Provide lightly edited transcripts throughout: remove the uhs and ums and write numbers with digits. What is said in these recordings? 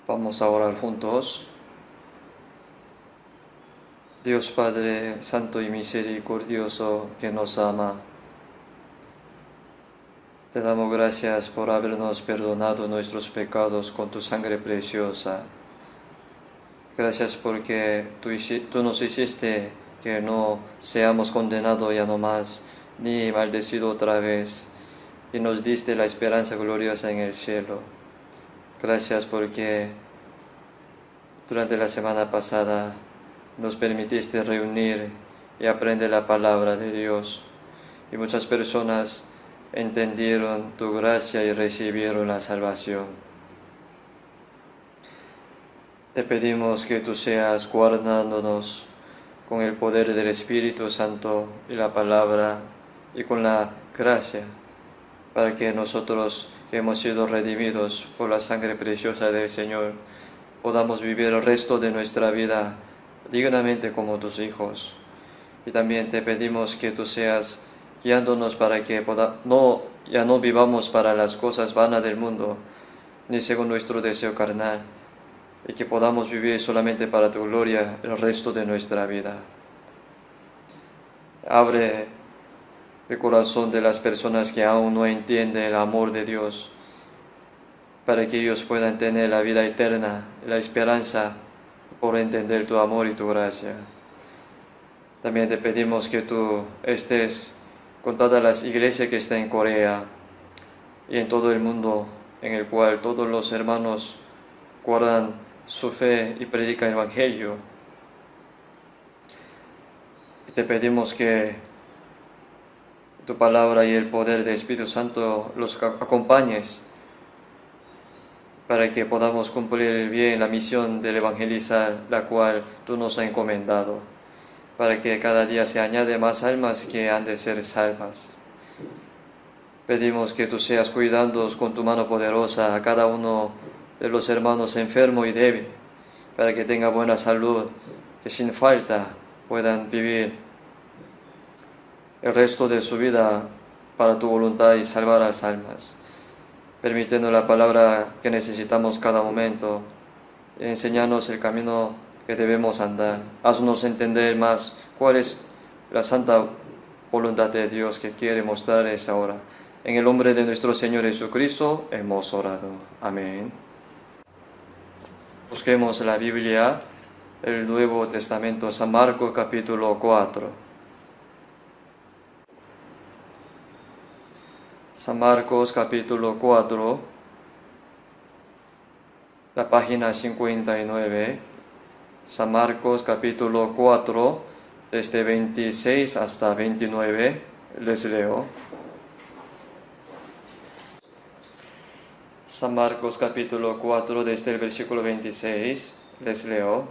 Vamos a orar juntos. Dios Padre Santo y Misericordioso que nos ama, te damos gracias por habernos perdonado nuestros pecados con tu sangre preciosa. Gracias porque tú nos hiciste que no seamos condenados ya no más, ni maldecidos otra vez, y nos diste la esperanza gloriosa en el cielo. Gracias porque durante la semana pasada nos permitiste reunir y aprender la palabra de Dios, y muchas personas entendieron tu gracia y recibieron la salvación. Te pedimos que tú seas guardándonos con el poder del Espíritu Santo y la palabra y con la gracia, para que nosotros que hemos sido redimidos por la sangre preciosa del Señor, podamos vivir el resto de nuestra vida dignamente como tus hijos. Y también te pedimos que tú seas guiándonos para que ya no vivamos para las cosas vanas del mundo, ni según nuestro deseo carnal, y que podamos vivir solamente para tu gloria el resto de nuestra vida. Abre el corazón de las personas que aún no entienden el amor de Dios, para que ellos puedan tener la vida eterna, la esperanza por entender tu amor y tu gracia. También te pedimos que tú estés con todas las iglesias que están en Corea y en todo el mundo, en el cual todos los hermanos guardan su fe y predican el Evangelio. Y te pedimos que tu palabra y el poder del Espíritu Santo los acompañes, para que podamos cumplir bien la misión del evangelizar, la cual tú nos has encomendado, para que cada día se añade más almas que han de ser salvas. Pedimos que tú seas cuidando con tu mano poderosa a cada uno de los hermanos enfermo y débil, para que tenga buena salud, que sin falta puedan vivir el resto de su vida para tu voluntad y salvar a las almas. Permitiendo la palabra que necesitamos cada momento, enséñanos el camino que debemos andar. Haznos entender más cuál es la santa voluntad de Dios que quiere mostrar en esta hora. En el nombre de nuestro Señor Jesucristo hemos orado. Amén. Busquemos la Biblia, el Nuevo Testamento, San Marcos capítulo 4. San Marcos capítulo 4, la página 59. San Marcos capítulo 4, desde 26 hasta 29, les leo. San Marcos capítulo 4, desde el versículo 26, les leo.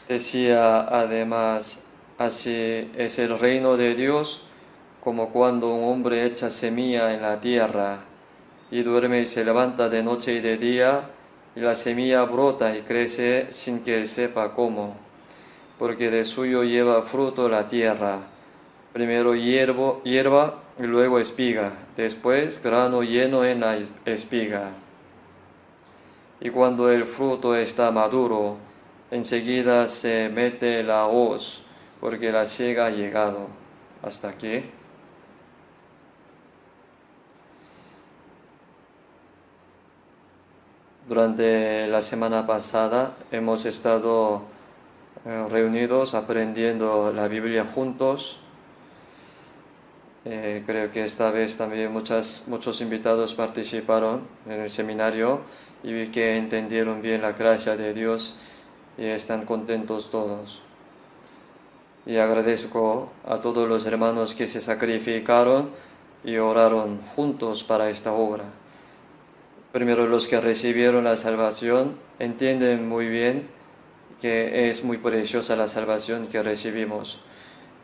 Decía además, así es el reino de Dios, como cuando un hombre echa semilla en la tierra, y duerme y se levanta de noche y de día, y la semilla brota y crece sin que él sepa cómo, porque de suyo lleva fruto la tierra, primero hierba y luego espiga, después grano lleno en la espiga. Y cuando el fruto está maduro, enseguida se mete la hoz, porque la siega ha llegado. Hasta aquí. Durante la semana pasada hemos estado reunidos aprendiendo la Biblia juntos. Creo que esta vez también muchos invitados participaron en el seminario y vi que entendieron bien la gracia de Dios y están contentos todos. Y agradezco a todos los hermanos que se sacrificaron y oraron juntos para esta obra. Primero, los que recibieron la salvación entienden muy bien que es muy preciosa la salvación que recibimos.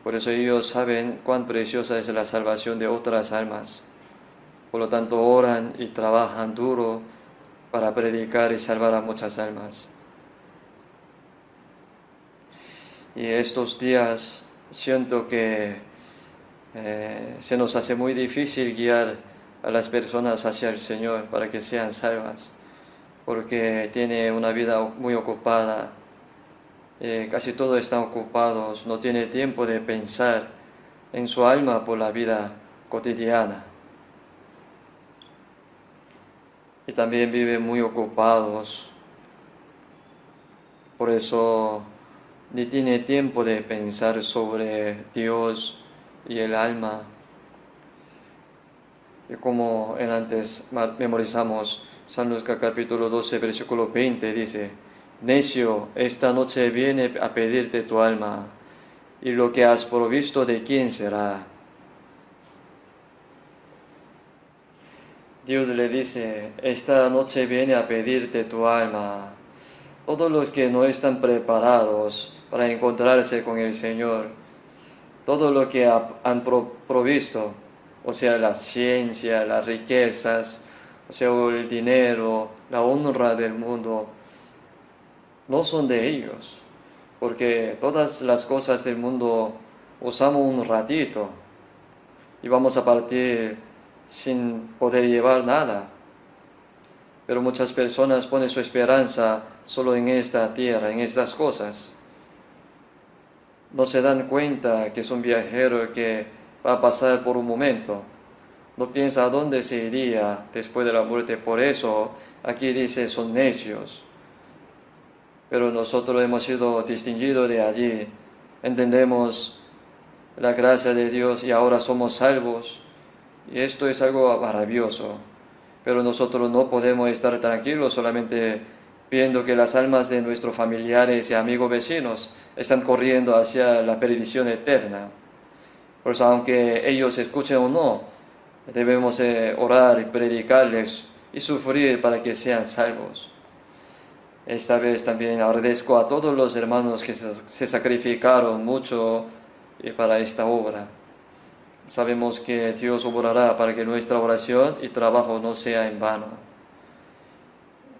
Por eso ellos saben cuán preciosa es la salvación de otras almas. Por lo tanto, oran y trabajan duro para predicar y salvar a muchas almas. Y estos días siento que se nos hace muy difícil guiar a las personas hacia el Señor para que sean salvas. porque tiene una vida muy ocupada. Casi todos están ocupados, no tiene tiempo de pensar en su alma por la vida cotidiana. Y también viven muy ocupados, por eso ni tiene tiempo de pensar sobre Dios y el alma. Y como en antes memorizamos, San Lucas capítulo 12, versículo 20 dice: Necio, esta noche viene a pedirte tu alma, y lo que has provisto, ¿de quién será? Dios le dice: esta noche viene a pedirte tu alma. Todos los que no están preparados para encontrarse con el Señor, todo lo que han provisto, o sea, la ciencia, las riquezas, o sea, el dinero, la honra del mundo, no son de ellos, porque todas las cosas del mundo usamos un ratito y vamos a partir sin poder llevar nada. Pero muchas personas ponen su esperanza solo en esta tierra, en estas cosas. No se dan cuenta que es un viajero que va a pasar por un momento. No piensa a dónde se iría después de la muerte. Por eso aquí dice: son necios. Pero nosotros hemos sido distinguidos de allí. Entendemos la gracia de Dios y ahora somos salvos. Y esto es algo maravilloso. Pero nosotros no podemos estar tranquilos solamente viendo que las almas de nuestros familiares y amigos vecinos están corriendo hacia la perdición eterna. Por eso, aunque ellos escuchen o no, debemos orar y predicarles y sufrir para que sean salvos. Esta vez también agradezco a todos los hermanos que se sacrificaron mucho para esta obra. Sabemos que Dios obrará para que nuestra oración y trabajo no sea en vano.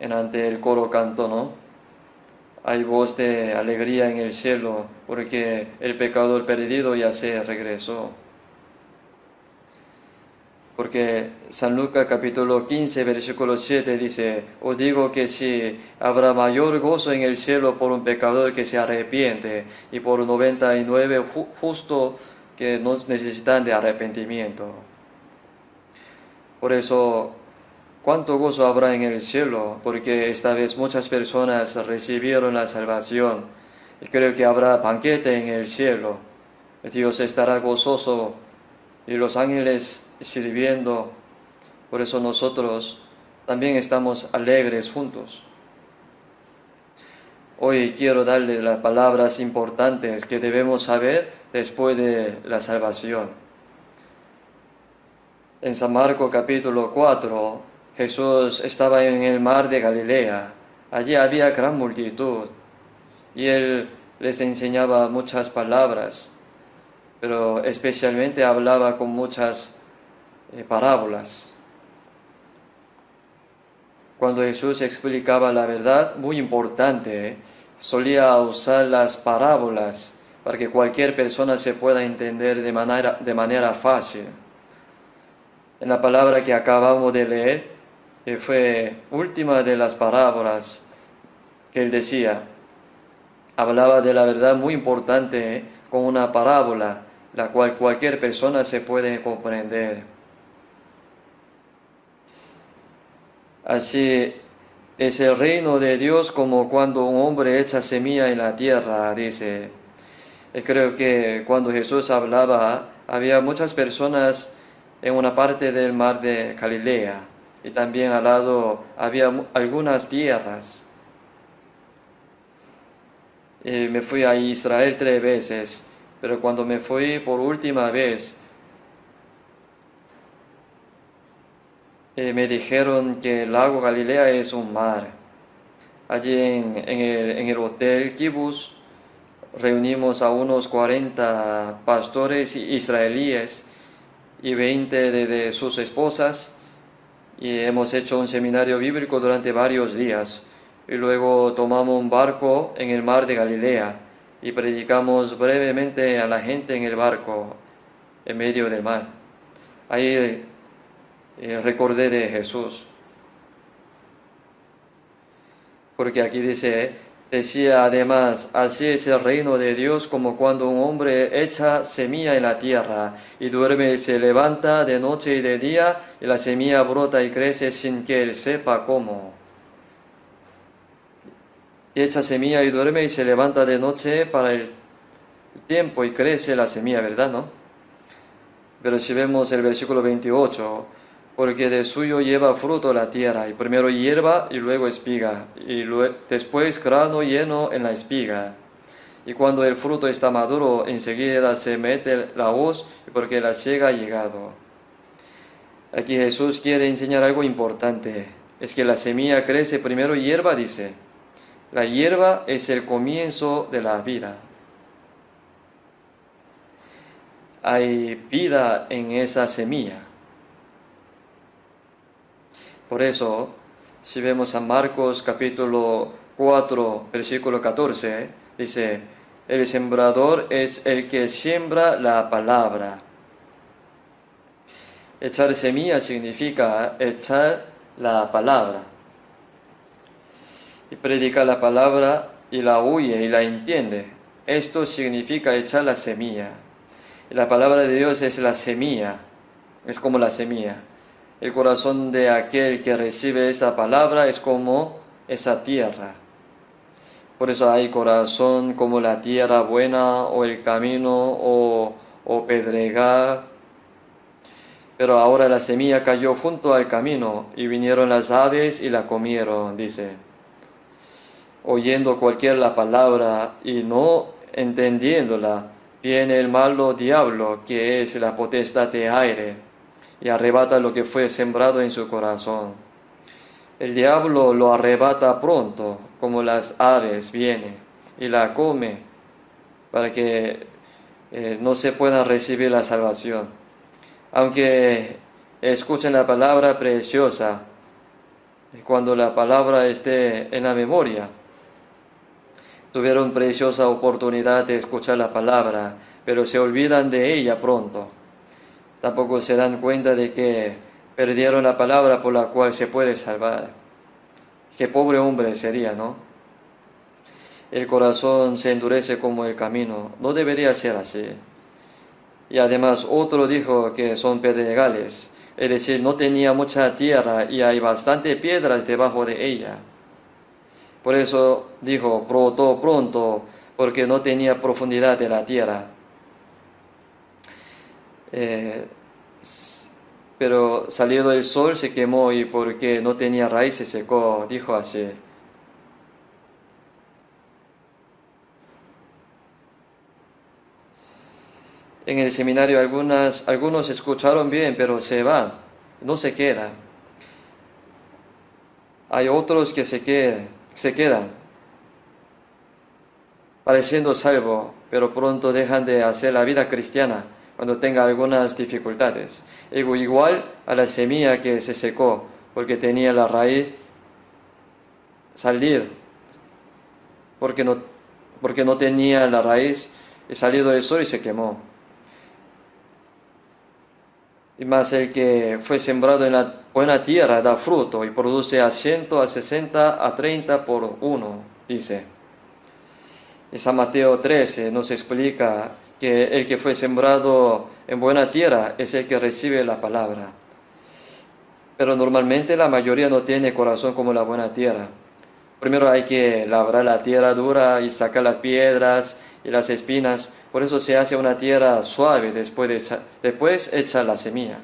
En ante el coro cantó, ¿no? Hay voz de alegría en el cielo, porque el pecador perdido ya se regresó. Porque San Lucas capítulo 15, versículo 7 dice: os digo que si habrá mayor gozo en el cielo por un pecador que se arrepiente y por 99 justos que no necesitan de arrepentimiento. Por eso, ¿cuánto gozo habrá en el cielo? Porque esta vez muchas personas recibieron la salvación. Y creo que habrá banquete en el cielo. Dios estará gozoso y los ángeles sirviendo. Por eso nosotros también estamos alegres juntos. Hoy quiero darles las palabras importantes que debemos saber después de la salvación. En San Marcos capítulo 4, Jesús estaba en el mar de Galilea. Allí había gran multitud y Él les enseñaba muchas palabras, pero especialmente hablaba con muchas parábolas. Cuando Jesús explicaba la verdad, muy importante, solía usar las parábolas para que cualquier persona se pueda entender de manera fácil. En la palabra que acabamos de leer, fue última de las parábolas que él decía. Hablaba de la verdad muy importante con una parábola, la cual cualquier persona se puede comprender. Así es el reino de Dios como cuando un hombre echa semilla en la tierra, dice. Creo que cuando Jesús hablaba, había muchas personas en una parte del mar de Galilea y también al lado había algunas tierras. Me fui a Israel 3 veces, pero cuando me fui por última vez, me dijeron que el lago Galilea es un mar. Allí en el hotel Kibbutz reunimos a unos 40 pastores israelíes y 20 de sus esposas y hemos hecho un seminario bíblico durante varios días. Y luego tomamos un barco en el mar de Galilea y predicamos brevemente a la gente en el barco en medio del mar. Ahí recordé de Jesús. Porque aquí decía además, así es el reino de Dios como cuando un hombre echa semilla en la tierra y duerme y se levanta de noche y de día y la semilla brota y crece sin que él sepa cómo. Y echa semilla y duerme y se levanta de noche para el tiempo y crece la semilla, ¿verdad, no? Pero si vemos el versículo 28, porque de suyo lleva fruto la tierra, y primero hierba y luego espiga, y después grano lleno en la espiga. Y cuando el fruto está maduro, enseguida se mete la hoz, porque la siega ha llegado. Aquí Jesús quiere enseñar algo importante, es que la semilla crece primero hierba, dice. La hierba es el comienzo de la vida. Hay vida en esa semilla. Por eso, si vemos a Marcos capítulo 4, versículo 14, dice, el sembrador es el que siembra la palabra. Echar semilla significa echar la palabra. Y predica la palabra y la oye y la entiende. Esto significa echar la semilla. Y la palabra de Dios es la semilla, es como la semilla. El corazón de aquel que recibe esa palabra es como esa tierra. Por eso hay corazón como la tierra buena o el camino o pedregal. Pero ahora la semilla cayó junto al camino y vinieron las aves y la comieron, dice. Oyendo cualquier la palabra y no entendiéndola, viene el malo diablo, que es la potestad de aire, y arrebata lo que fue sembrado en su corazón. El diablo lo arrebata pronto, como las aves viene, y la come, para que no se pueda recibir la salvación. Aunque escuchen la palabra preciosa, cuando la palabra esté en la memoria, tuvieron preciosa oportunidad de escuchar la palabra, pero se olvidan de ella pronto. Tampoco se dan cuenta de que perdieron la palabra por la cual se puede salvar. Qué pobre hombre sería, ¿no? El corazón se endurece como el camino. No debería ser así. Y además otro dijo que son pedregales, es decir, no tenía mucha tierra y hay bastante piedras debajo de ella. Por eso dijo, brotó pronto, porque no tenía profundidad de la tierra. Pero salido el sol se quemó y porque no tenía raíz se secó, dijo así. En el seminario algunos escucharon bien, pero se van, no se quedan. Hay otros que se quedan, pareciendo salvo, pero pronto dejan de hacer la vida cristiana cuando tengan algunas dificultades. Igual a la semilla que se secó, porque tenía la raíz salir, porque no tenía la raíz, y salido el sol y se quemó. Y más el que fue sembrado en la buena tierra da fruto y produce a 100, a 60, a 30 por uno, dice. Y San Mateo 13 nos explica que el que fue sembrado en buena tierra es el que recibe la palabra. Pero normalmente la mayoría no tiene corazón como la buena tierra. Primero hay que labrar la tierra dura y sacar las piedras y las espinas. Por eso se hace una tierra suave después echa la semilla.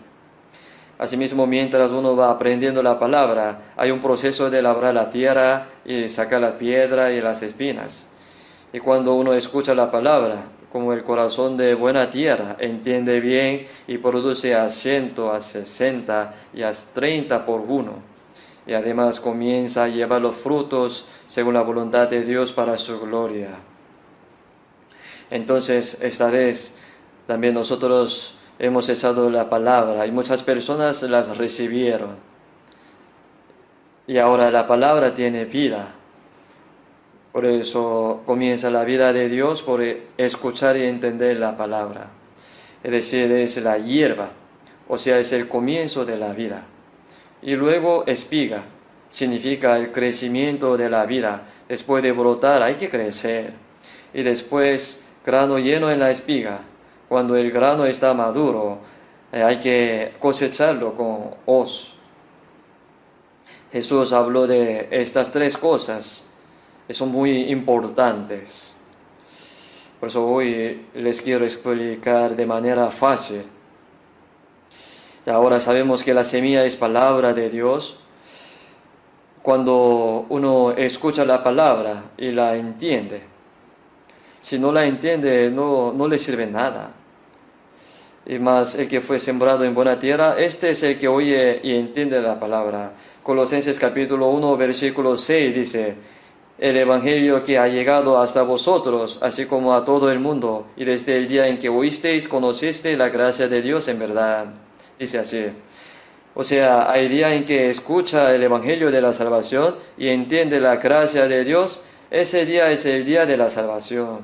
Asimismo, mientras uno va aprendiendo la palabra, hay un proceso de labrar la tierra y sacar la piedra y las espinas. Y cuando uno escucha la palabra, como el corazón de buena tierra, entiende bien y produce a 100, a 60 y a 30 por uno. Y además comienza a llevar los frutos según la voluntad de Dios para su gloria. Entonces, esta vez también nosotros hemos echado la palabra y muchas personas las recibieron. Y ahora la palabra tiene vida. Por eso comienza la vida de Dios por escuchar y entender la palabra. Es decir, es la hierba, o sea, es el comienzo de la vida. Y luego espiga, significa el crecimiento de la vida. Después de brotar hay que crecer. Y después grano lleno en la espiga. Cuando el grano está maduro, hay que cosecharlo con hoz. Jesús habló de estas tres cosas, que son muy importantes. Por eso hoy les quiero explicar de manera fácil. Ahora sabemos que la semilla es palabra de Dios. Cuando uno escucha la palabra y la entiende, si no la entiende, no le sirve nada. Y más el que fue sembrado en buena tierra, este es el que oye y entiende la palabra. Colosenses capítulo 1, versículo 6 dice: el evangelio que ha llegado hasta vosotros, así como a todo el mundo, y desde el día en que oísteis, conocisteis la gracia de Dios en verdad. Dice así. O sea, hay día en que escucha el evangelio de la salvación y entiende la gracia de Dios, ese día es el día de la salvación.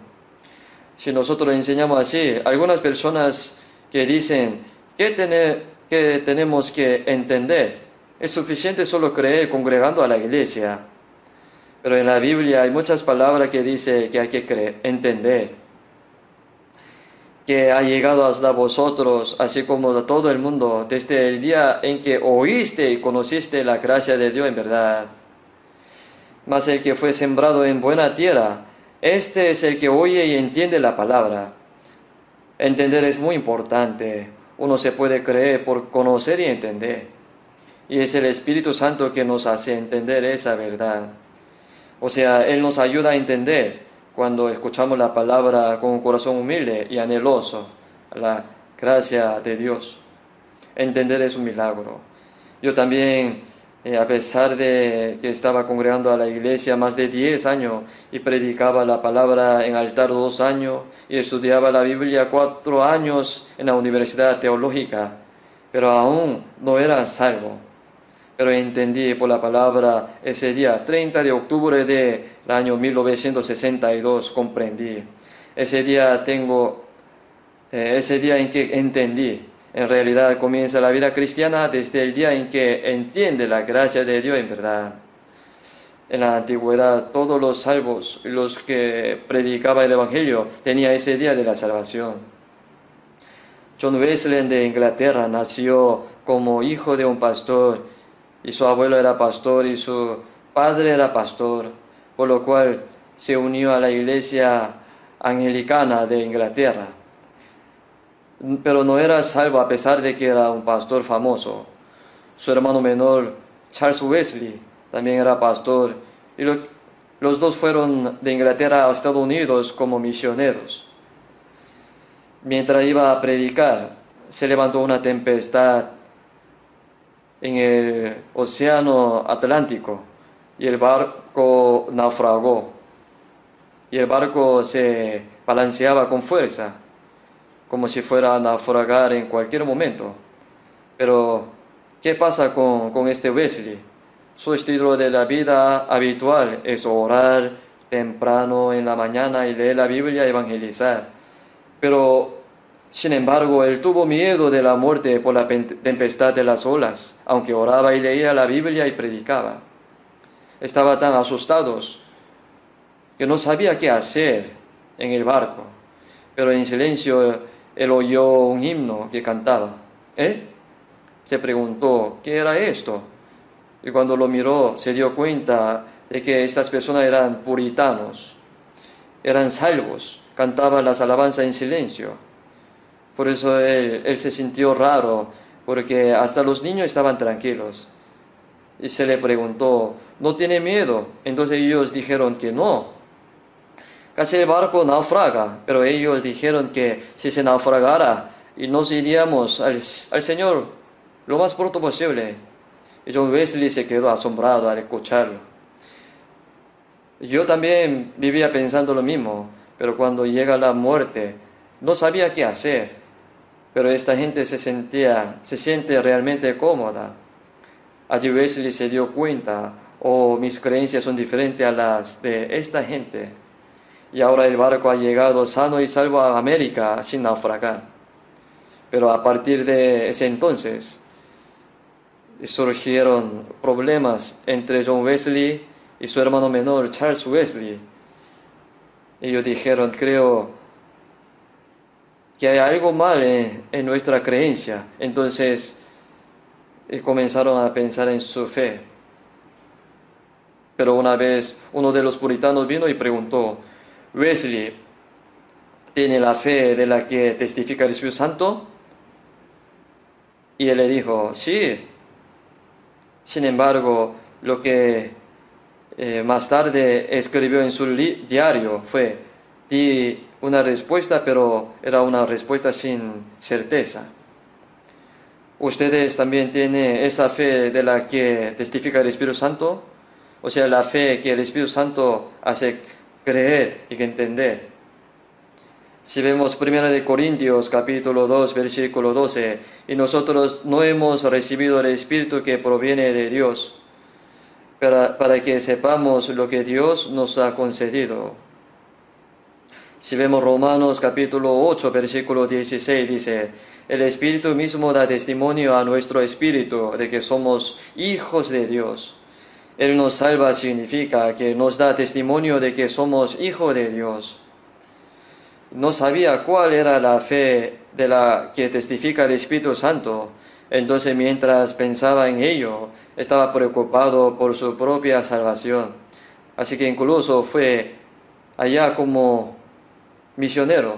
Si nosotros enseñamos así, algunas personas que dicen, ¿qué tenemos que entender? Es suficiente solo creer congregando a la iglesia. Pero en la Biblia hay muchas palabras que dice que hay que entender. Que ha llegado hasta vosotros, así como a todo el mundo, desde el día en que oíste y conociste la gracia de Dios en verdad. Mas el que fue sembrado en buena tierra, este es el que oye y entiende la palabra. Entender es muy importante. Uno se puede creer por conocer y entender. Y es el Espíritu Santo que nos hace entender esa verdad. O sea, Él nos ayuda a entender cuando escuchamos la palabra con un corazón humilde y anheloso, la gracia de Dios. Entender es un milagro. Yo también, a pesar de que estaba congregando a la iglesia más de 10 años y predicaba la palabra en altar 2 años y estudiaba la Biblia 4 años en la Universidad Teológica, pero aún no era salvo. Pero entendí por la palabra ese día, 30 de octubre del año 1962, comprendí. Ese día en que entendí. En realidad comienza la vida cristiana desde el día en que entiende la gracia de Dios en verdad. En la antigüedad, todos los salvos, los que predicaban el Evangelio, tenían ese día de la salvación. John Wesley de Inglaterra nació como hijo de un pastor, y su abuelo era pastor y su padre era pastor, por lo cual se unió a la iglesia anglicana de Inglaterra. Pero no era salvo a pesar de que era un pastor famoso. Su hermano menor, Charles Wesley, también era pastor, y los dos fueron de Inglaterra a Estados Unidos como misioneros. Mientras iba a predicar, se levantó una tempestad en el océano Atlántico y el barco naufragó. Y el barco se balanceaba con fuerza, como si fuera a naufragar en cualquier momento. Pero, ¿qué pasa con este Wesley? Su estilo de la vida habitual es orar temprano en la mañana y leer la Biblia y evangelizar. Pero sin embargo, él tuvo miedo de la muerte por la tempestad de las olas, aunque oraba y leía la Biblia y predicaba. Estaba tan asustados que no sabía qué hacer en el barco, pero en silencio él oyó un himno que cantaba. Se preguntó, ¿qué era esto? Y cuando lo miró, se dio cuenta de que estas personas eran puritanos, eran salvos, cantaban las alabanzas en silencio. Por eso él se sintió raro, porque hasta los niños estaban tranquilos. Y se le preguntó, ¿no tiene miedo? Entonces ellos dijeron que no. Casi el barco naufraga, pero ellos dijeron que si se naufragara y nos iríamos al Señor lo más pronto posible. Y John Wesley se quedó asombrado al escucharlo. Yo también vivía pensando lo mismo, pero cuando llega la muerte, no sabía qué hacer. Pero esta gente se siente realmente cómoda. Allí Wesley se dio cuenta, mis creencias son diferentes a las de esta gente. Y ahora el barco ha llegado sano y salvo a América sin naufragar. Pero a partir de ese entonces, surgieron problemas entre John Wesley y su hermano menor Charles Wesley. Ellos dijeron, creo que hay algo mal en nuestra creencia. Entonces comenzaron a pensar en su fe. Pero una vez uno de los puritanos vino y preguntó, Wesley, ¿tiene la fe de la que testifica el Espíritu Santo? Y él le dijo, sí. Sin embargo, lo que más tarde escribió en su diario fue, di una respuesta, pero era una respuesta sin certeza. ¿Ustedes también tienen esa fe de la que testifica el Espíritu Santo? O sea, la fe que el Espíritu Santo hace creer y entender. Si vemos 1 Corintios capítulo 2, versículo 12, y nosotros no hemos recibido el Espíritu que proviene de Dios, para que sepamos lo que Dios nos ha concedido. Si vemos Romanos capítulo 8, versículo 16, dice, el Espíritu mismo da testimonio a nuestro espíritu de que somos hijos de Dios. Él nos salva significa que nos da testimonio de que somos hijos de Dios. No sabía cuál era la fe de la que testifica el Espíritu Santo. Entonces, mientras pensaba en ello, estaba preocupado por su propia salvación. Así que incluso fue allá como misionero,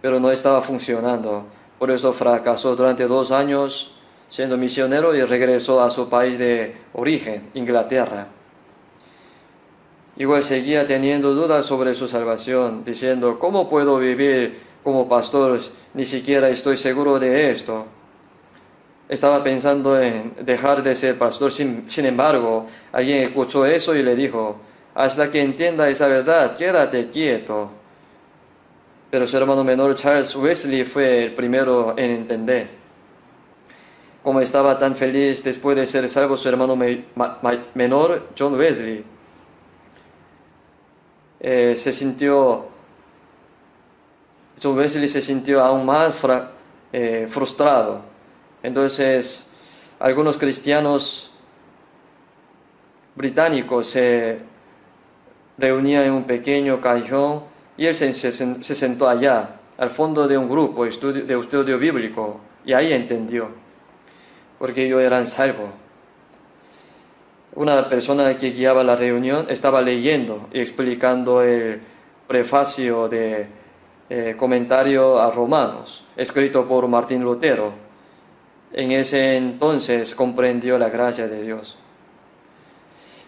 pero no estaba funcionando. Por eso fracasó durante 2 años siendo misionero y regresó a su país de origen, Inglaterra. Igual seguía teniendo dudas sobre su salvación, diciendo, ¿cómo puedo vivir como pastor? Ni siquiera estoy seguro de esto. Estaba pensando en dejar de ser pastor, sin embargo, alguien escuchó eso y le dijo, hasta que entienda esa verdad, quédate quieto. Pero su hermano menor Charles Wesley fue el primero en entender. Como estaba tan feliz después de ser salvo su hermano menor, John Wesley, John Wesley se sintió aún más frustrado. Entonces, algunos cristianos británicos se reunían en un pequeño callejón y él se sentó allá, al fondo de un grupo de estudio bíblico, y ahí entendió, porque ellos eran salvos. Una persona que guiaba la reunión estaba leyendo y explicando el prefacio de comentario a Romanos, escrito por Martín Lutero. En ese entonces comprendió la gracia de Dios.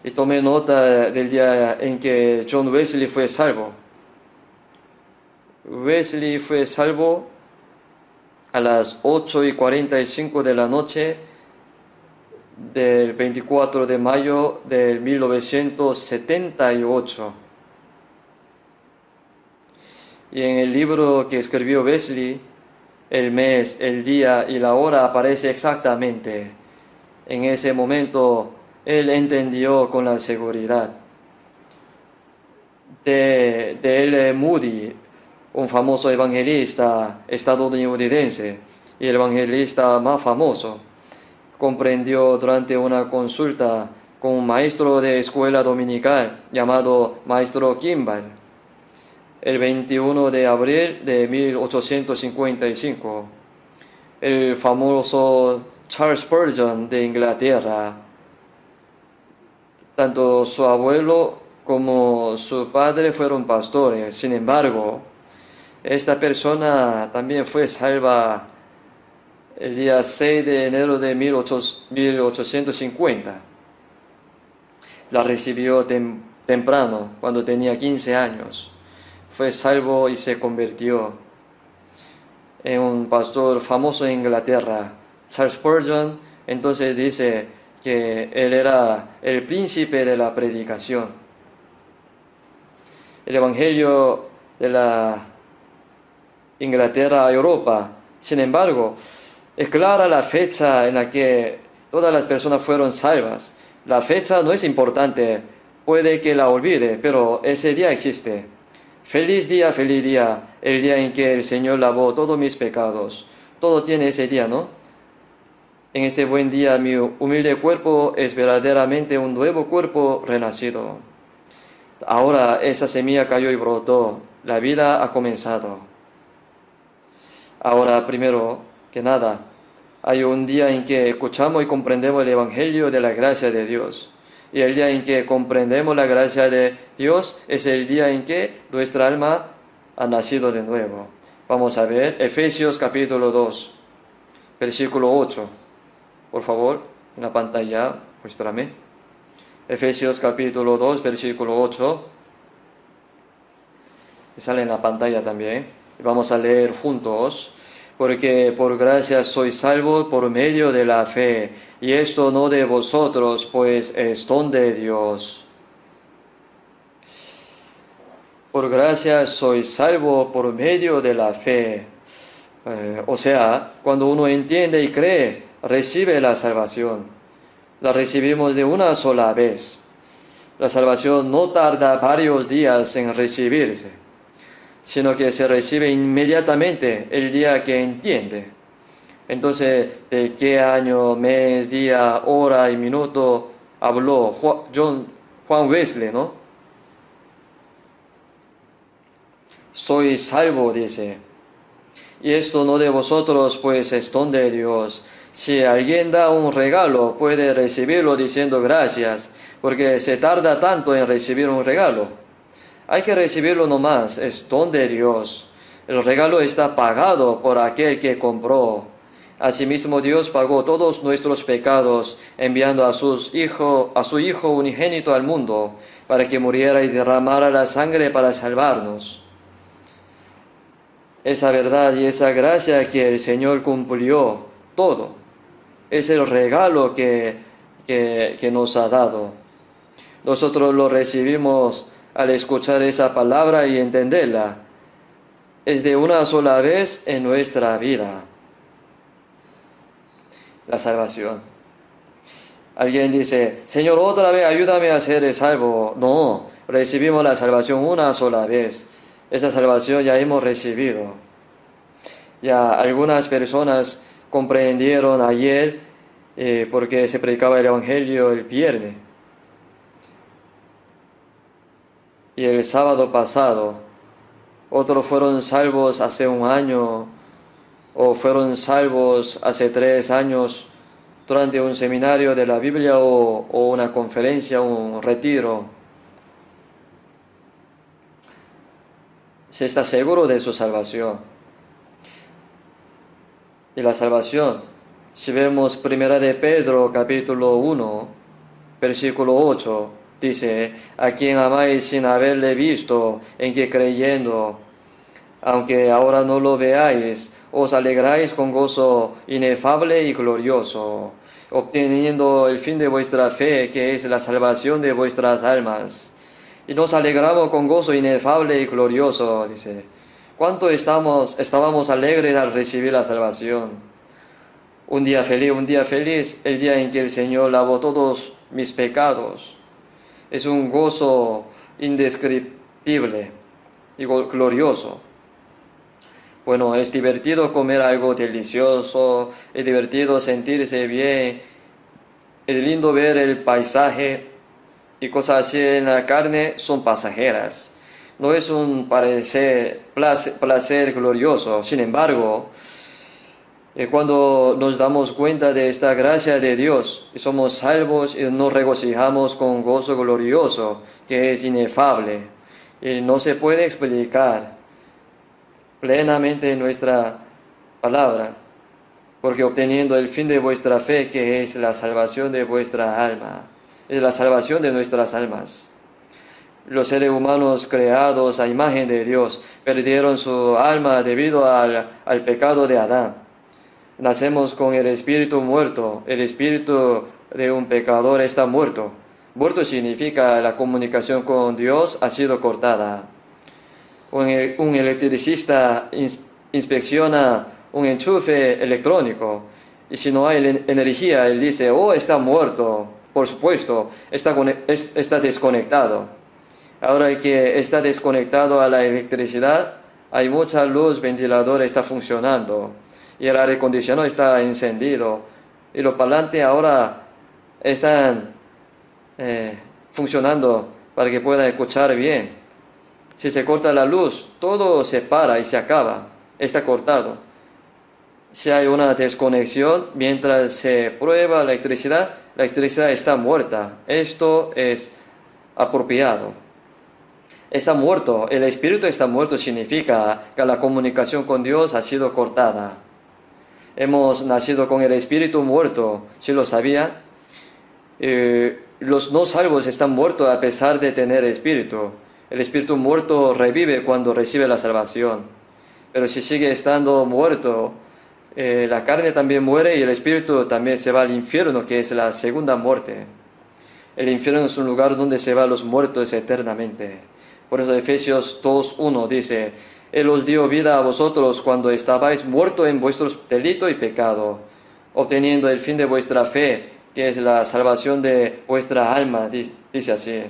Y tomé nota del día en que John Wesley fue salvo. Wesley fue salvo a las 8:45 de la noche del 24 de mayo de 1978. Y en el libro que escribió Wesley, el mes, el día y la hora aparece exactamente. En ese momento, él entendió con la seguridad. De L. Moody, un famoso evangelista estadounidense y el evangelista más famoso, comprendió durante una consulta con un maestro de escuela dominical llamado Maestro Kimball, el 21 de abril de 1855. El famoso Charles Spurgeon de Inglaterra, tanto su abuelo como su padre fueron pastores. Sin embargo, esta persona también fue salva el día 6 de enero de 1850. La recibió temprano, cuando tenía 15 años. Fue salvo y se convirtió en un pastor famoso en Inglaterra. Charles Spurgeon entonces dice que él era el príncipe de la predicación. El evangelio de la Inglaterra a Europa, sin embargo, es clara la fecha en la que todas las personas fueron salvas. La fecha no es importante, puede que la olvide, pero ese día existe. Feliz día, el día en que el Señor lavó todos mis pecados. Todo tiene ese día, ¿no? En este buen día mi humilde cuerpo es verdaderamente un nuevo cuerpo renacido. Ahora esa semilla cayó y brotó. La vida ha comenzado. Ahora, primero que nada, hay un día en que escuchamos y comprendemos el Evangelio de la gracia de Dios. Y el día en que comprendemos la gracia de Dios es el día en que nuestra alma ha nacido de nuevo. Vamos a ver Efesios capítulo 2, versículo 8. Por favor, en la pantalla, muéstrame. Efesios capítulo 2, versículo 8. Sale en la pantalla también. Vamos a leer juntos. Porque por gracia sois salvos por medio de la fe, y esto no de vosotros, pues es don de Dios. Por gracia sois salvos por medio de la fe. O sea, cuando uno entiende y cree, recibe la salvación. La recibimos de una sola vez. La salvación no tarda varios días en recibirse, sino que se recibe inmediatamente el día que entiende. Entonces, ¿de qué año, mes, día, hora y minuto habló Juan Wesley, no? Soy salvo, dice. Y esto no de vosotros, pues es don de Dios. Si alguien da un regalo, puede recibirlo diciendo gracias, porque se tarda tanto en recibir un regalo. Hay que recibirlo nomás, es don de Dios. El regalo está pagado por aquel que compró. Asimismo Dios pagó todos nuestros pecados, enviando a su Hijo unigénito al mundo, para que muriera y derramara la sangre para salvarnos. Esa verdad y esa gracia que el Señor cumplió todo, es el regalo que nos ha dado. Nosotros lo recibimos al escuchar esa palabra y entenderla. Es de una sola vez en nuestra vida. La salvación. Alguien dice, Señor, otra vez ayúdame a ser salvo. No, recibimos la salvación una sola vez. Esa salvación ya hemos recibido. Ya algunas personas comprendieron ayer porque se predicaba el Evangelio el viernes. Y el sábado pasado, otros fueron salvos hace un año, o fueron salvos hace 3 años durante un seminario de la Biblia o una conferencia, un retiro. Se está seguro de su salvación. Y la salvación, si vemos 1 de Pedro capítulo 1, versículo 8, dice, a quien amáis sin haberle visto, en que creyendo, aunque ahora no lo veáis, os alegráis con gozo inefable y glorioso, obteniendo el fin de vuestra fe, que es la salvación de vuestras almas. Y nos alegramos con gozo inefable y glorioso, dice. ¿Cuánto estábamos alegres al recibir la salvación? Un día feliz, el día en que el Señor lavó todos mis pecados. Es un gozo indescriptible y glorioso. Bueno, es divertido comer algo delicioso, es divertido sentirse bien, es lindo ver el paisaje y cosas así en la carne son pasajeras. No es un placer glorioso. Sin embargo, cuando nos damos cuenta de esta gracia de Dios y somos salvos y nos regocijamos con gozo glorioso que es inefable y no se puede explicar plenamente en nuestra palabra, porque obteniendo el fin de vuestra fe, que es la salvación de vuestra alma, es la salvación de nuestras almas. Los seres humanos creados a imagen de Dios perdieron su alma debido al pecado de Adán. Nacemos con el espíritu muerto. El espíritu de un pecador está muerto. Muerto significa la comunicación con Dios ha sido cortada. Un electricista inspecciona un enchufe electrónico y si no hay energía, él dice, oh, está muerto. Por supuesto, está desconectado. Ahora que está desconectado a la electricidad, hay mucha luz, ventilador está funcionando y el aire acondicionado está encendido. y los parlantes ahora están funcionando para que puedan escuchar bien. Si se corta la luz, todo se para y se acaba, está cortado. Si hay una desconexión, mientras se prueba la electricidad está muerta. Esto es apropiado. Está muerto, el espíritu está muerto significa que la comunicación con Dios ha sido cortada. Hemos nacido con el espíritu muerto, ¿sí lo sabía? Los no salvos están muertos a pesar de tener espíritu. El espíritu muerto revive cuando recibe la salvación. Pero si sigue estando muerto, la carne también muere y el espíritu también se va al infierno, que es la segunda muerte. El infierno es un lugar donde se van los muertos eternamente. Por eso Efesios 2:1 dice: Él os dio vida a vosotros cuando estabais muertos en vuestros delitos y pecado, obteniendo el fin de vuestra fe, que es la salvación de vuestra alma, dice así.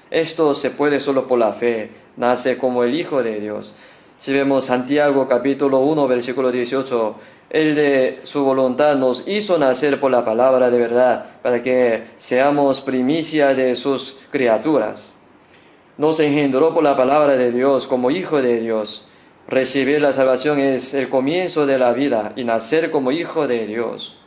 Esto se puede solo por la fe, nace como el Hijo de Dios. Si vemos Santiago capítulo 1, versículo 18, Él de su voluntad nos hizo nacer por la palabra de verdad, para que seamos primicia de sus criaturas. Nos engendró por la palabra de Dios como Hijo de Dios. Recibir la salvación es el comienzo de la vida y nacer como Hijo de Dios.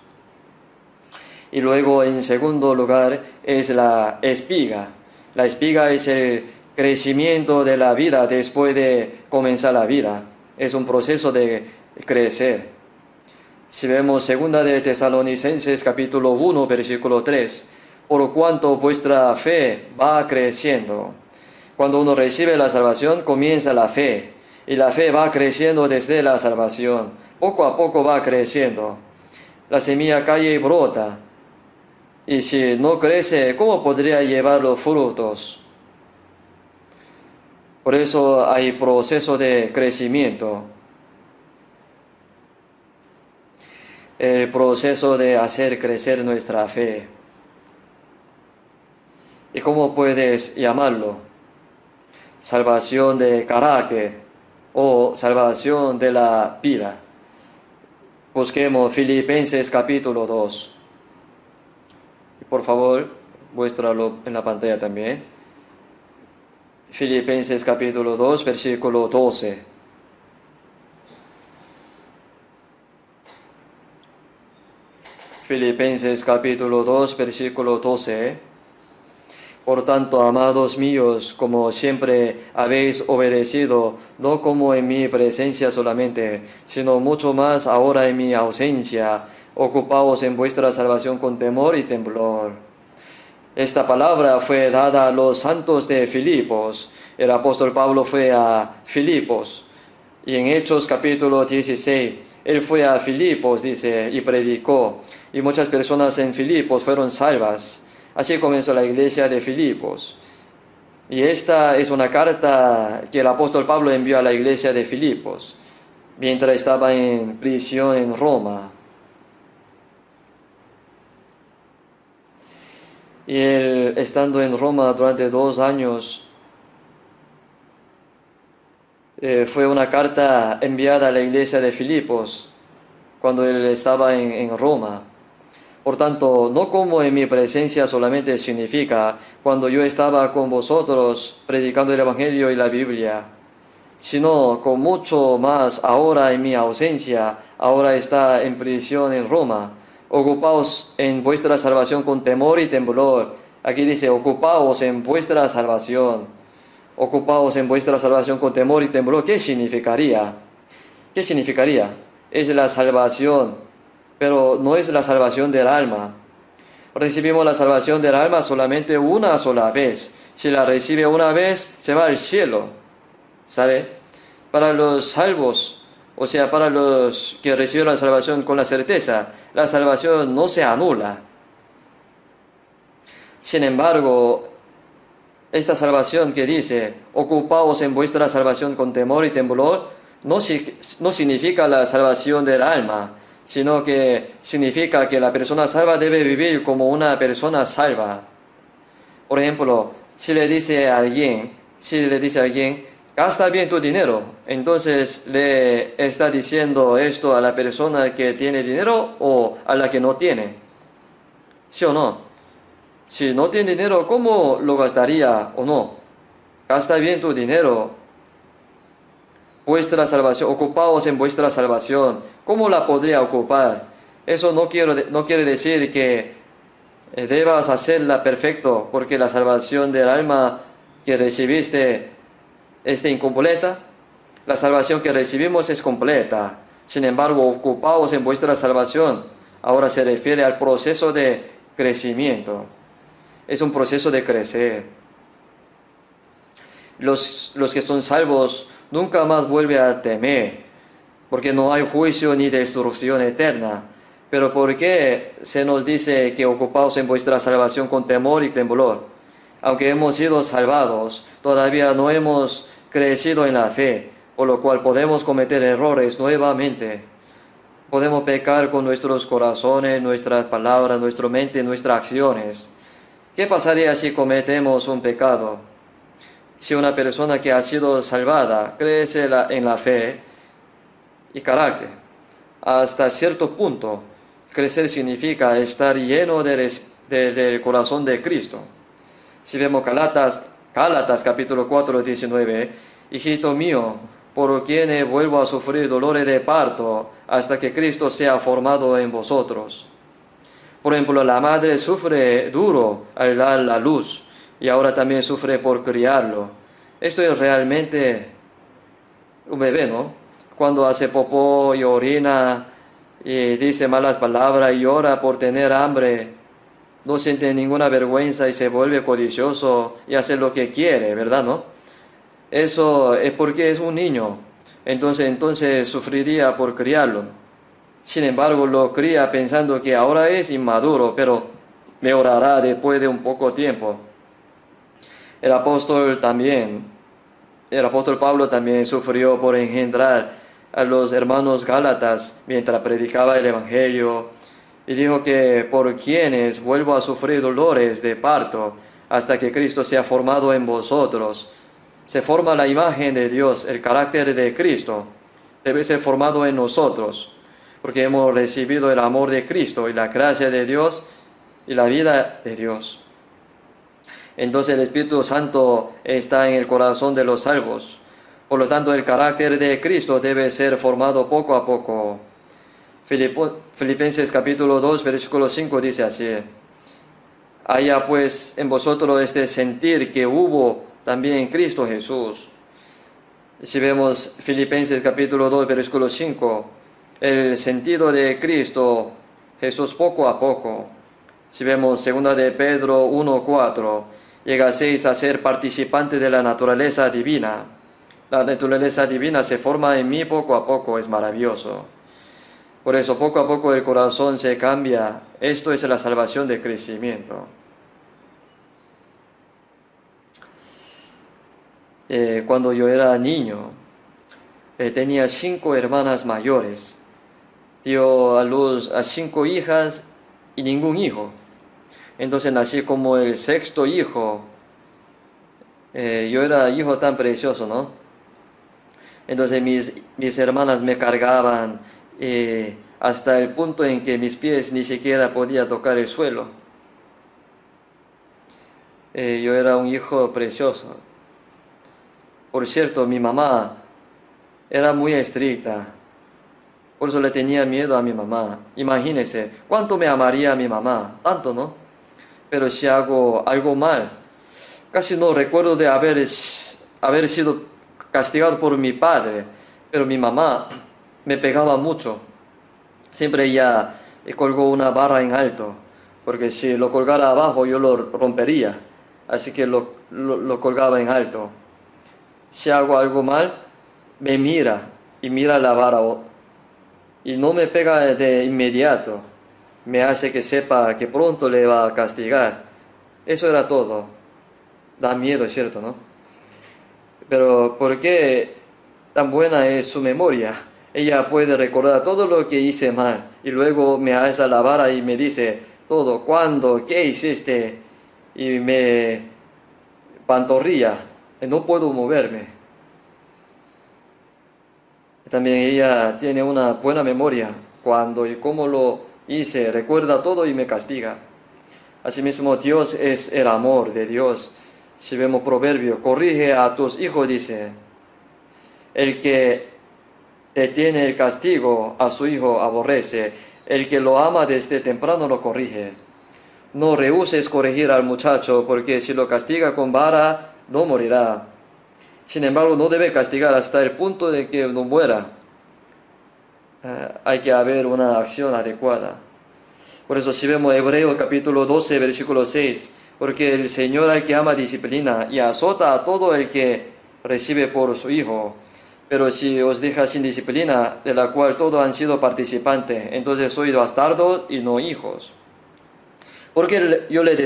Y luego, en segundo lugar, es la espiga. La espiga es el crecimiento de la vida después de comenzar la vida. Es un proceso de crecer. Si vemos 2 de Tesalonicenses capítulo 1, versículo 3, por cuanto vuestra fe va creciendo. Cuando uno recibe la salvación, comienza la fe. Y la fe va creciendo desde la salvación. Poco a poco va creciendo. La semilla cae y brota. Y si no crece, ¿cómo podría llevar los frutos? Por eso hay proceso de crecimiento. El proceso de hacer crecer nuestra fe. ¿Y cómo puedes llamarlo? Salvación de carácter o salvación de la vida. Busquemos Filipenses capítulo 2. Por favor, muéstralo en la pantalla también. Filipenses capítulo 2, versículo 12. Filipenses capítulo 2, versículo 12. Por tanto, amados míos, como siempre habéis obedecido, no como en mi presencia solamente, sino mucho más ahora en mi ausencia, ocupaos en vuestra salvación con temor y temblor. Esta palabra fue dada a los santos de Filipos. El apóstol Pablo fue a Filipos. Y en Hechos capítulo 16, él fue a Filipos, dice, y predicó. Y muchas personas en Filipos fueron salvas. Así comenzó la iglesia de Filipos. Y esta es una carta que el apóstol Pablo envió a la iglesia de Filipos, mientras estaba en prisión en Roma. Y él, estando en Roma durante 2 años, fue una carta enviada a la iglesia de Filipos, cuando él estaba en Roma. Por tanto, no como en mi presencia solamente significa cuando yo estaba con vosotros predicando el Evangelio y la Biblia, sino con mucho más ahora en mi ausencia, ahora está en prisión en Roma. Ocupaos en vuestra salvación con temor y temblor. Aquí dice, ocupaos en vuestra salvación. Ocupaos en vuestra salvación con temor y temblor. ¿Qué significaría? ¿Qué significaría? Es la salvación, pero no es la salvación del alma. Recibimos la salvación del alma solamente una sola vez. Si la recibe una vez, se va al cielo. ¿Sabe? Para los salvos, o sea, para los que reciben la salvación con la certeza, la salvación no se anula. Sin embargo, esta salvación que dice, ocupaos en vuestra salvación con temor y temblor, no significa la salvación del alma, sino que significa que la persona salva debe vivir como una persona salva. Por ejemplo, si le dice a alguien gasta bien tu dinero. Entonces le está diciendo esto a la persona que tiene dinero o a la que no tiene. ¿Sí o no? Si no tiene dinero, ¿cómo lo gastaría o no? Gasta bien tu dinero. Vuestra salvación, ocupaos en vuestra salvación. ¿Cómo la podría ocupar? Eso no quiere decir que debas hacerla perfecto, porque la salvación del alma que recibiste es incompleta. La salvación que recibimos es completa. Sin embargo, ocupaos en vuestra salvación. Ahora se refiere al proceso de crecimiento. Es un proceso de crecer. Los que son salvos nunca más vuelven a temer, porque no hay juicio ni destrucción eterna. Pero ¿por qué se nos dice que ocupaos en vuestra salvación con temor y temblor? Aunque hemos sido salvados, todavía no hemos crecido en la fe, por lo cual podemos cometer errores nuevamente. Podemos pecar con nuestros corazones, nuestras palabras, nuestra mente, nuestras acciones. ¿Qué pasaría si cometemos un pecado? Si una persona que ha sido salvada crece en la fe y carácter, hasta cierto punto, crecer significa estar lleno del corazón de Cristo. Si vemos Gálatas capítulo 4, 19, hijito mío, por quien vuelvo a sufrir dolores de parto hasta que Cristo sea formado en vosotros. Por ejemplo, la madre sufre duro al dar la luz y ahora también sufre por criarlo. Esto es realmente un bebé, ¿no? Cuando hace popó y orina y dice malas palabras y llora por tener hambre, no siente ninguna vergüenza y se vuelve codicioso y hace lo que quiere, ¿verdad, no? Eso es porque es un niño, entonces sufriría por criarlo. Sin embargo, lo cría pensando que ahora es inmaduro, pero mejorará después de un poco tiempo. El apóstol Pablo también sufrió por engendrar a los hermanos Gálatas mientras predicaba el Evangelio, y dijo que por quienes vuelvo a sufrir dolores de parto hasta que Cristo sea formado en vosotros. Se forma la imagen de Dios, el carácter de Cristo debe ser formado en nosotros, porque hemos recibido el amor de Cristo y la gracia de Dios y la vida de Dios. Entonces el Espíritu Santo está en el corazón de los salvos. Por lo tanto, el carácter de Cristo debe ser formado poco a poco. Filipenses capítulo 2, versículo 5 dice así: haya pues en vosotros este sentir que hubo también en Cristo Jesús. Si vemos Filipenses capítulo 2, versículo 5, el sentido de Cristo Jesús poco a poco. Si vemos 2 de Pedro 1, 4, llegaseis a ser participantes de la naturaleza divina. La naturaleza divina se forma en mí poco a poco, es maravilloso. Por eso poco a poco el corazón se cambia. Esto es la salvación de crecimiento. Cuando yo era niño, tenía 5 hermanas mayores. Dio a luz a 5 hijas y ningún hijo. Entonces nací como el 6º hijo. Yo era hijo tan precioso, ¿no? Entonces mis hermanas me cargaban hasta el punto en que mis pies ni siquiera podían tocar el suelo. Yo era un hijo precioso. Por cierto, mi mamá era muy estricta. Por eso le tenía miedo a mi mamá. Imagínense, ¿cuánto me amaría a mi mamá? Tanto, ¿no? Pero si hago algo mal, casi no recuerdo de haber sido castigado por mi padre, pero mi mamá me pegaba mucho. Siempre ella colgó una barra en alto, porque si lo colgara abajo yo lo rompería, así que lo colgaba en alto. Si hago algo mal, me mira y mira la vara y no me pega de inmediato, me hace que sepa que pronto le va a castigar. Eso era todo. Da miedo, es cierto, ¿no? Pero ¿por qué tan buena es su memoria? Ella puede recordar todo lo que hice mal y luego me alza la vara y me dice todo, ¿cuándo? ¿Qué hiciste? Y me pantorrilla, no puedo moverme. También ella tiene una buena memoria. Cuando y cómo lo hice, recuerda todo y me castiga. Asimismo, Dios es el amor de Dios. Si vemos proverbio, corrige a tus hijos, dice. El que detiene el castigo a su hijo aborrece. El que lo ama desde temprano lo corrige. No rehuses corregir al muchacho, porque si lo castiga con vara, no morirá. Sin embargo, no debe castigar hasta el punto de que no muera. Hay que haber una acción adecuada. Por eso si vemos Hebreos capítulo 12, versículo 6, porque el Señor al que ama disciplina y azota a todo el que recibe por su hijo. Pero si os deja sin disciplina, de la cual todos han sido participantes, entonces sois bastardos y no hijos. Porque yo le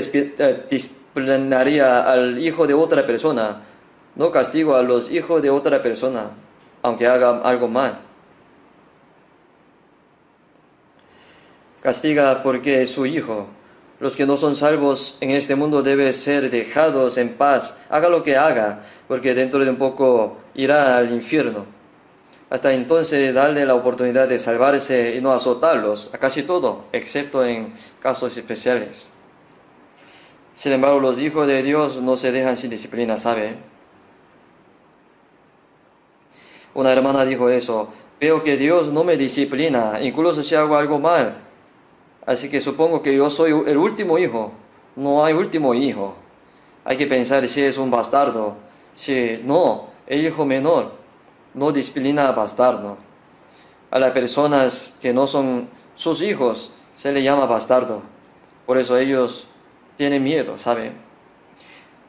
disciplinaría al hijo de otra persona, no castigo a los hijos de otra persona, aunque haga algo mal. Castiga porque es su hijo. Los que no son salvos en este mundo deben ser dejados en paz, haga lo que haga, porque dentro de un poco irá al infierno. Hasta entonces darle la oportunidad de salvarse y no azotarlos, a casi todo, excepto en casos especiales. Sin embargo, los hijos de Dios no se dejan sin disciplina, ¿sabe? Una hermana dijo eso: veo que Dios no me disciplina, incluso si hago algo mal. Así que supongo que yo soy el último hijo. No hay último hijo. Hay que pensar si es un bastardo. Si no, el hijo menor no disciplina a bastardo. A las personas que no son sus hijos se le llama bastardo. Por eso ellos tienen miedo, ¿saben?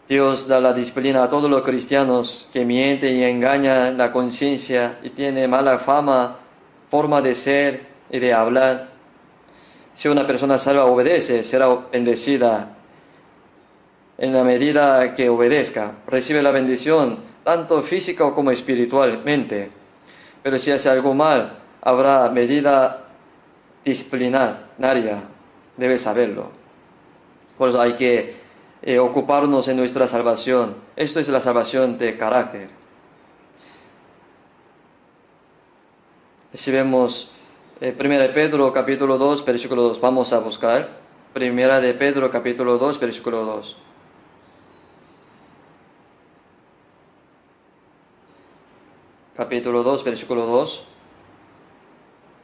Dios da la disciplina a todos los cristianos que mienten y engañan la conciencia y tienen mala fama, forma de ser y de hablar. Si una persona salva obedece, será bendecida. En la medida que obedezca, recibe la bendición, tanto física como espiritualmente. Pero si hace algo mal, habrá medida disciplinaria. Debe saberlo. Por eso hay que ocuparnos en nuestra salvación. Esto es la salvación de carácter. Si vemos 1 de Pedro capítulo 2, versículo 2, vamos a buscar. 1 de Pedro capítulo 2, versículo 2. Capítulo 2, versículo 2.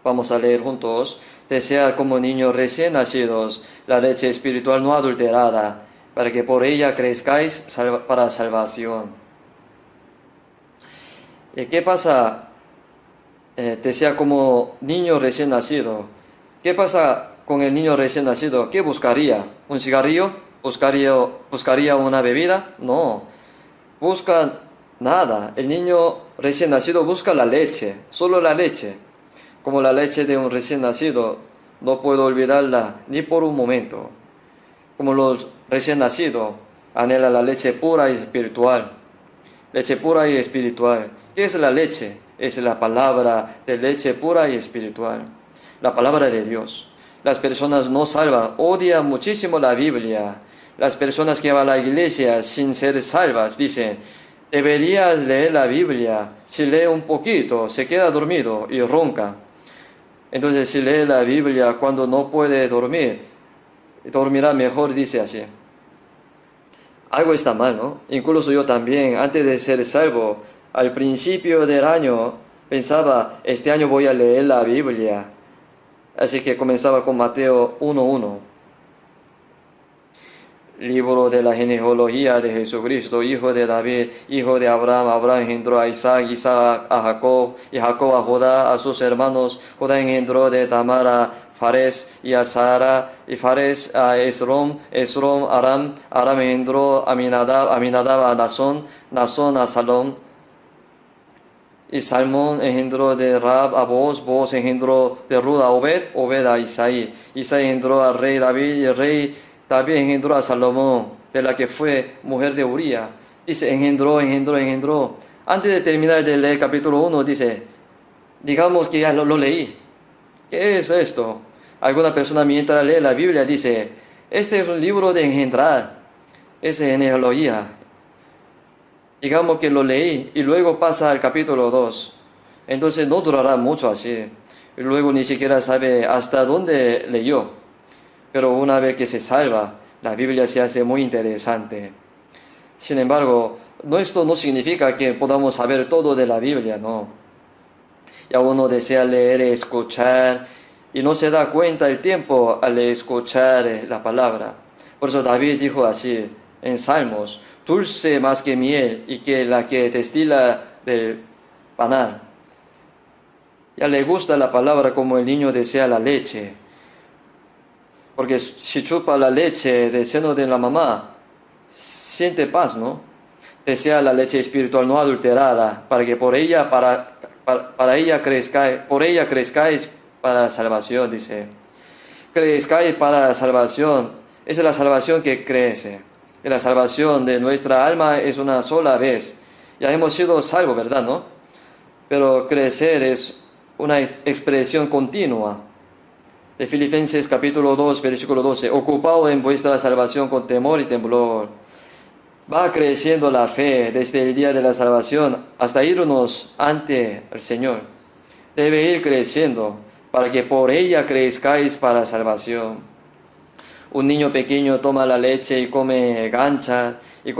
Vamos a leer juntos. Desead como niños recién nacidos la leche espiritual no adulterada, para que por ella crezcáis para salvación. ¿Qué pasa? Desea como niño recién nacido. ¿Qué pasa con el niño recién nacido? ¿Qué buscaría? ¿Un cigarrillo? ¿Buscaría una bebida? No. Busca nada. El niño recién nacido busca la leche, solo la leche. Como la leche de un recién nacido, no puedo olvidarla ni por un momento. Como los recién nacidos anhela la leche pura y espiritual. Leche pura y espiritual. ¿Qué es la leche? Es la palabra de leche pura y espiritual. La palabra de Dios. Las personas no salvas odian muchísimo la Biblia. Las personas que van a la iglesia sin ser salvas dicen: deberías leer la Biblia. Si lee un poquito, se queda dormido y ronca. Entonces, si lee la Biblia cuando no puede dormir, dormirá mejor, dice así. Algo está mal, ¿no? Incluso yo también, antes de ser salvo, al principio del año, pensaba: este año voy a leer la Biblia. Así que comenzaba con Mateo 1:1. Libro de la genealogía de Jesucristo, hijo de David, hijo de Abraham. Abraham engendró a Isaac, Isaac a Jacob, y Jacob a Judá, a sus hermanos. Judá engendró de Tamar a Fares y a Sara, y Fares a Esrom, Esrom a Aram, Aram engendró a Aminadab, Aminadab a Nazón, Nazón a Salom, y Salmón engendró de Rab a Boaz, Boaz engendró de Rud a Obed, Obed a Isaí, Isaí engendró al rey David, y el rey David engendró a Salomón, de la que fue mujer de Uría. Dice engendró. Antes de terminar de leer capítulo 1, dice, digamos que ya lo leí. ¿Qué es esto? Alguna persona mientras lee la Biblia dice: este es un libro de engendrar, es genealogía. Digamos que lo leí y luego pasa al capítulo 2. entonces no durará mucho así. Y luego ni siquiera sabe hasta dónde leyó. Pero una vez que se salva, la Biblia se hace muy interesante. Sin embargo, esto no significa que podamos saber todo de la Biblia, no. Ya uno desea leer y escuchar y no se da cuenta el tiempo al escuchar la palabra. Por eso David dijo así en Salmos: dulce más que miel y que la que destila del panal. Ya le gusta la palabra como el niño desea la leche. Porque si chupa la leche del seno de la mamá, siente paz, ¿no? Desea la leche espiritual no adulterada, para que por ella crezcáis para salvación, dice. Crezcáis para salvación. Esa es la salvación que crece. Y la salvación de nuestra alma es una sola vez. Ya hemos sido salvos, ¿verdad, no? Pero crecer es una expresión continua. De Filipenses capítulo 2, versículo 12. Ocupado en vuestra salvación con temor y temblor. Va creciendo la fe desde el día de la salvación hasta irnos ante el Señor. Debe ir creciendo para que por ella crezcáis para salvación. Un niño pequeño toma la leche y come gancha, y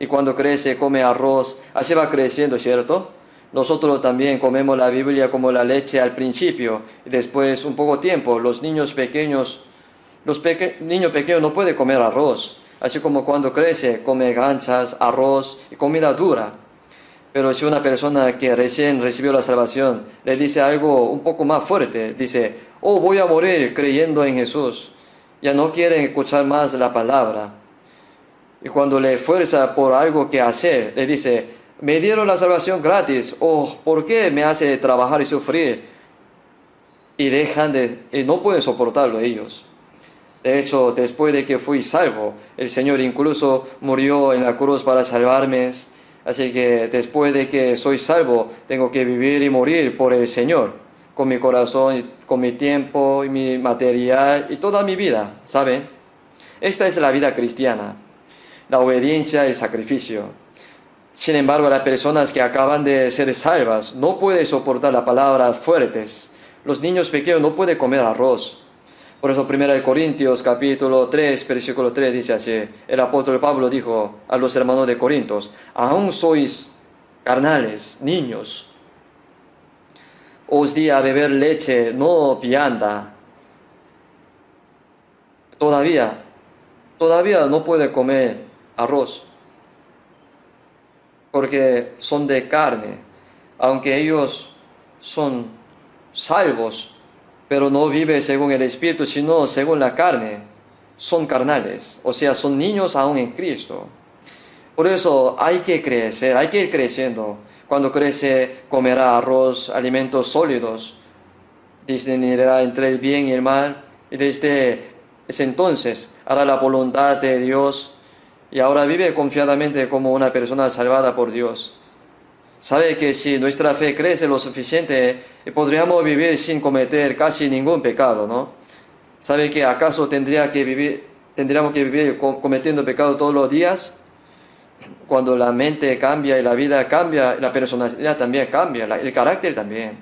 cuando crece come arroz. Así va creciendo, ¿cierto? Nosotros también comemos la Biblia como la leche al principio, y después un poco tiempo. Los niños pequeños no pueden comer arroz. Así como cuando crece, come ganchas, arroz y comida dura. Pero si una persona que recién recibió la salvación le dice algo un poco más fuerte, dice: oh, voy a morir creyendo en Jesús, ya no quiere escuchar más la palabra. Y cuando le fuerza por algo que hacer, le dice: me dieron la salvación gratis, oh, ¿por qué me hace trabajar y sufrir? Y no pueden soportarlo ellos. De hecho, después de que fui salvo, el Señor incluso murió en la cruz para salvarme. Así que después de que soy salvo, tengo que vivir y morir por el Señor, con mi corazón, con mi tiempo y mi material y toda mi vida, ¿saben? Esta es la vida cristiana, la obediencia y el sacrificio. Sin embargo, las personas que acaban de ser salvas no pueden soportar las palabras fuertes. Los niños pequeños no pueden comer arroz. Por eso 1 Corintios capítulo 3, versículo 3 dice así. El apóstol Pablo dijo a los hermanos de Corintios: aún sois carnales, niños. Os di a beber leche, no vianda. Todavía no puede comer arroz, porque son de carne, aunque ellos son salvos, pero no viven según el Espíritu, sino según la carne. Son carnales, o sea, son niños aún en Cristo. Por eso hay que crecer, hay que ir creciendo. Cuando crece, comerá arroz, alimentos sólidos, discernirá entre el bien y el mal, y desde ese entonces hará la voluntad de Dios, y ahora vive confiadamente como una persona salvada por Dios. Sabe que si nuestra fe crece lo suficiente, podríamos vivir sin cometer casi ningún pecado, ¿no? ¿Sabe que acaso tendríamos que vivir cometiendo pecado todos los días? Cuando la mente cambia y la vida cambia, la personalidad también cambia, el carácter también.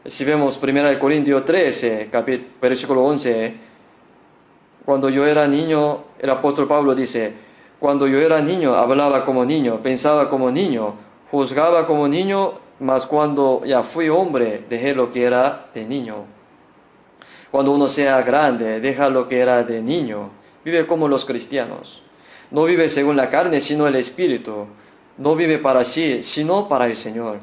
Si vemos 1 Corintios 13, versículo 11, cuando yo era niño, el apóstol Pablo dice: cuando yo era niño, hablaba como niño, pensaba como niño, juzgaba como niño, mas cuando ya fui hombre, dejé lo que era de niño. Cuando uno sea grande, deja lo que era de niño. Vive como los cristianos. No vive según la carne, sino el Espíritu. No vive para sí, sino para el Señor.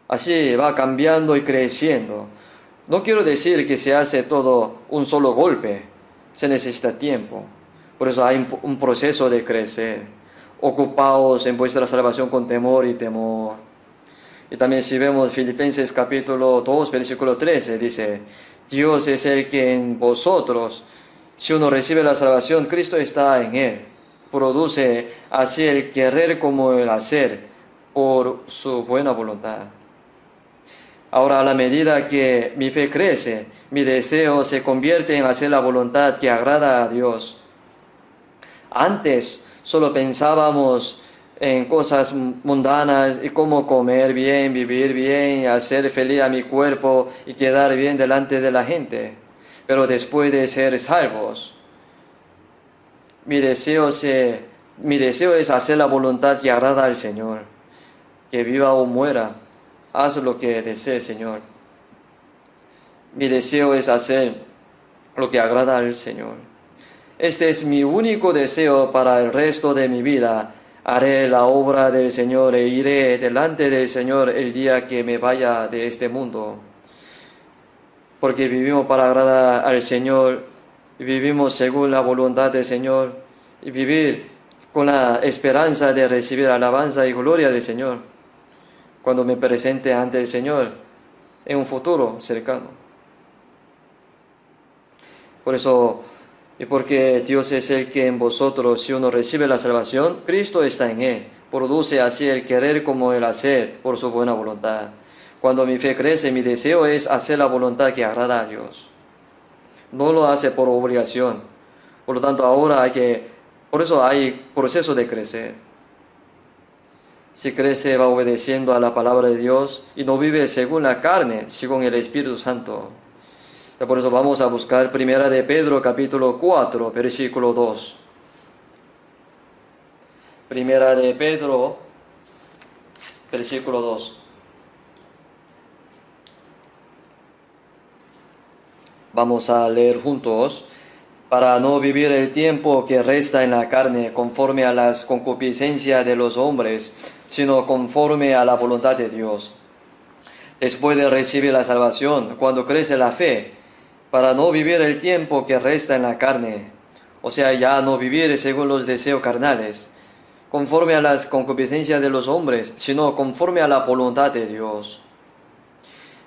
Así va cambiando y creciendo. No quiero decir que se hace todo un solo golpe. Se necesita tiempo. Por eso hay un proceso de crecer. Ocupaos en vuestra salvación con temor y temor. Y también si vemos Filipenses capítulo 2, versículo 13, dice: Dios es el que en vosotros, si uno recibe la salvación, Cristo está en él. Produce así el querer como el hacer por su buena voluntad. Ahora, a la medida que mi fe crece, mi deseo se convierte en hacer la voluntad que agrada a Dios. Antes solo pensábamos en cosas mundanas y cómo comer bien, vivir bien, hacer feliz a mi cuerpo y quedar bien delante de la gente. Pero después de ser salvos, mi deseo es hacer la voluntad que agrada al Señor. Que viva o muera, haz lo que desee, Señor. Mi deseo es hacer lo que agrada al Señor. Este es mi único deseo para el resto de mi vida. Haré la obra del Señor e iré delante del Señor el día que me vaya de este mundo. Porque vivimos para agradar al Señor, y vivimos según la voluntad del Señor, y vivir con la esperanza de recibir alabanza y gloria del Señor cuando me presente ante el Señor en un futuro cercano. Por eso, y porque Dios es el que en vosotros, si uno recibe la salvación, Cristo está en él, produce así el querer como el hacer por su buena voluntad. Cuando mi fe crece, mi deseo es hacer la voluntad que agrada a Dios. No lo hace por obligación. Por lo tanto, ahora por eso hay proceso de crecer. Si crece, va obedeciendo a la palabra de Dios y no vive según la carne, según el Espíritu Santo. Y por eso vamos a buscar 1 de Pedro, capítulo 4, versículo 2. 1 de Pedro, versículo 2. Vamos a leer juntos. Para no vivir el tiempo que resta en la carne conforme a las concupiscencias de los hombres, sino conforme a la voluntad de Dios. Después de recibir la salvación, cuando crece la fe, para no vivir el tiempo que resta en la carne, o sea, ya no vivir según los deseos carnales, conforme a las concupiscencias de los hombres, sino conforme a la voluntad de Dios.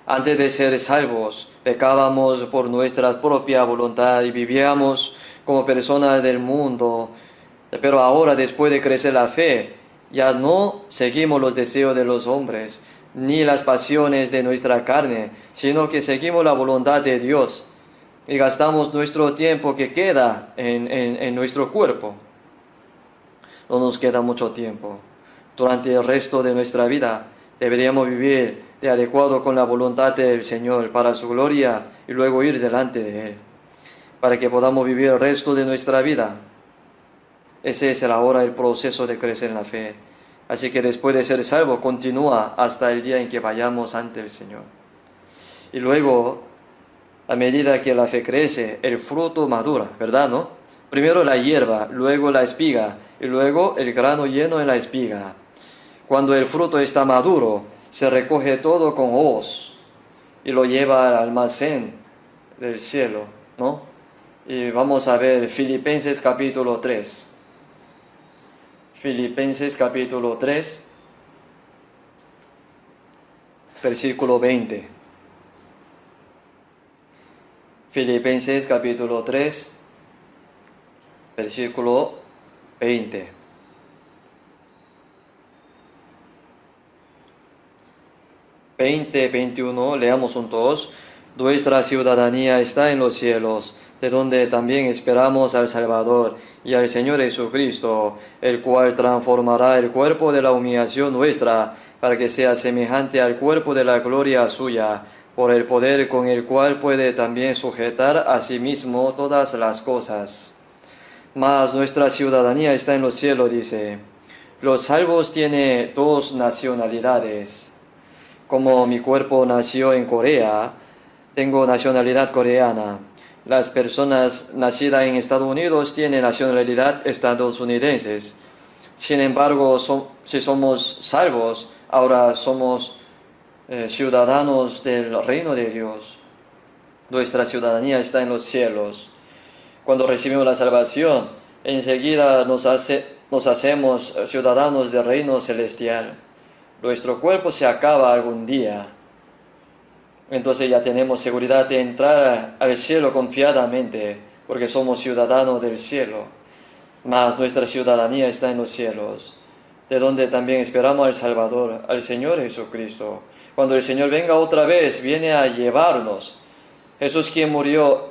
Antes de ser salvos, pecábamos por nuestra propia voluntad y vivíamos como personas del mundo. Pero ahora, después de crecer la fe, ya no seguimos los deseos de los hombres, ni las pasiones de nuestra carne, sino que seguimos la voluntad de Dios y gastamos nuestro tiempo que queda en nuestro cuerpo. No nos queda mucho tiempo. Durante el resto de nuestra vida deberíamos vivir de adecuado con la voluntad del Señor para su gloria y luego ir delante de Él, para que podamos vivir el resto de nuestra vida. Ese es ahora el proceso de crecer en la fe. Así que después de ser salvo, continúa hasta el día en que vayamos ante el Señor. Y luego, a medida que la fe crece, el fruto madura, ¿verdad, no? Primero la hierba, luego la espiga, y luego el grano lleno en la espiga. Cuando el fruto está maduro, se recoge todo con hoz y lo lleva al almacén del cielo, ¿no? Y vamos a ver Filipenses capítulo 3. Filipenses capítulo 3, versículo 20. Filipenses capítulo 3, versículo 20. 21, leamos juntos. Nuestra ciudadanía está en los cielos, de donde también esperamos al Salvador y al Señor Jesucristo, el cual transformará el cuerpo de la humillación nuestra, para que sea semejante al cuerpo de la gloria suya, por el poder con el cual puede también sujetar a sí mismo todas las cosas. Mas nuestra ciudadanía está en los cielos, dice. Los salvos tienen dos nacionalidades. Como mi cuerpo nació en Corea, tengo nacionalidad coreana. Las personas nacidas en Estados Unidos tienen nacionalidad estadounidense. Sin embargo, si somos salvos, ahora somos ciudadanos del reino de Dios. Nuestra ciudadanía está en los cielos. Cuando recibimos la salvación, enseguida nos hacemos ciudadanos del reino celestial. Nuestro cuerpo se acaba algún día. Entonces ya tenemos seguridad de entrar al cielo confiadamente, porque somos ciudadanos del cielo. Mas nuestra ciudadanía está en los cielos, de donde también esperamos al Salvador, al Señor Jesucristo. Cuando el Señor venga otra vez, viene a llevarnos. Jesús, quien murió,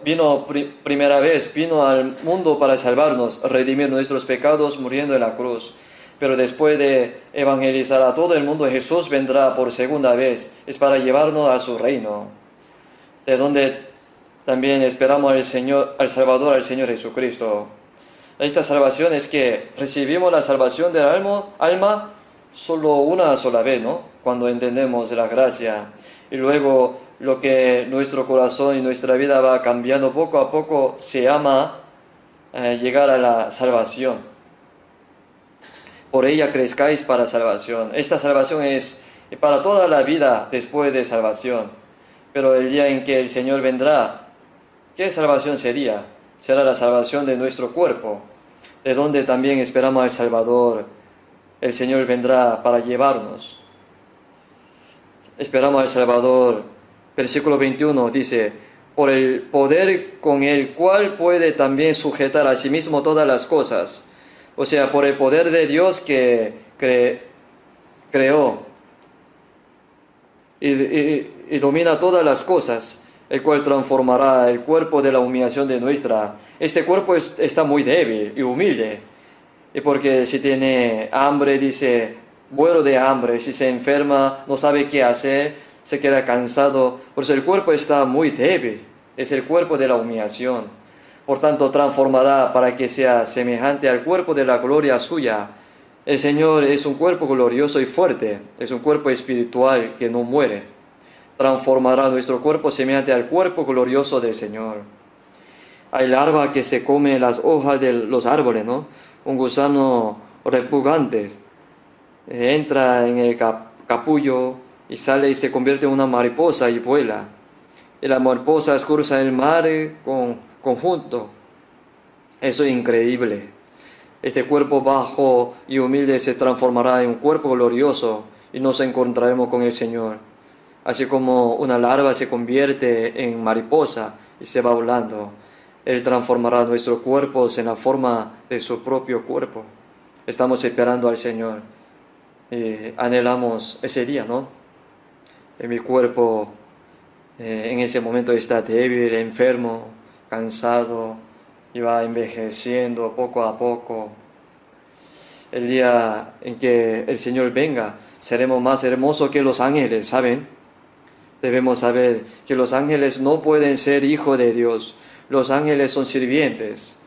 primera vez, vino al mundo para salvarnos, redimir nuestros pecados muriendo en la cruz. Pero después de evangelizar a todo el mundo, Jesús vendrá por segunda vez. Es para llevarnos a su reino, de donde también esperamos al Señor, al Salvador, al Señor Jesucristo. Esta salvación es que recibimos la salvación del alma solo una sola vez, ¿no? Cuando entendemos la gracia. Y luego lo que nuestro corazón y nuestra vida va cambiando poco a poco se llama llegar a la salvación. Por ella crezcáis para salvación. Esta salvación es para toda la vida después de salvación. Pero el día en que el Señor vendrá, ¿qué salvación sería? Será la salvación de nuestro cuerpo, de donde también esperamos al Salvador. El Señor vendrá para llevarnos. Esperamos al Salvador. Versículo 21 dice, por el poder con el cual puede también sujetar a sí mismo todas las cosas. O sea, por el poder de Dios que creó y domina todas las cosas, el cual transformará el cuerpo de la humillación de nuestra. Este cuerpo está muy débil y humilde. Y porque si tiene hambre, dice, muero de hambre. Si se enferma, no sabe qué hacer, se queda cansado. Por eso el cuerpo está muy débil. Es el cuerpo de la humillación. Por tanto, transformará para que sea semejante al cuerpo de la gloria suya. El Señor es un cuerpo glorioso y fuerte. Es un cuerpo espiritual que no muere. Transformará nuestro cuerpo semejante al cuerpo glorioso del Señor. Hay larva que se come las hojas de los árboles, ¿no? Un gusano repugnante entra en el capullo y sale y se convierte en una mariposa y vuela. Y la mariposa cruza el mar conjunto. Eso es increíble. Este cuerpo bajo y humilde se transformará en un cuerpo glorioso y nos encontraremos con el Señor. Así como una larva se convierte en mariposa y se va volando, Él transformará nuestros cuerpos en la forma de su propio cuerpo. Estamos esperando al Señor y anhelamos ese día, ¿no? Mi cuerpo en ese momento está débil, enfermo, cansado y va envejeciendo poco a poco. El día en que el Señor venga, seremos más hermosos que los ángeles, ¿saben? Debemos saber que los ángeles no pueden ser hijos de Dios. Los ángeles son sirvientes.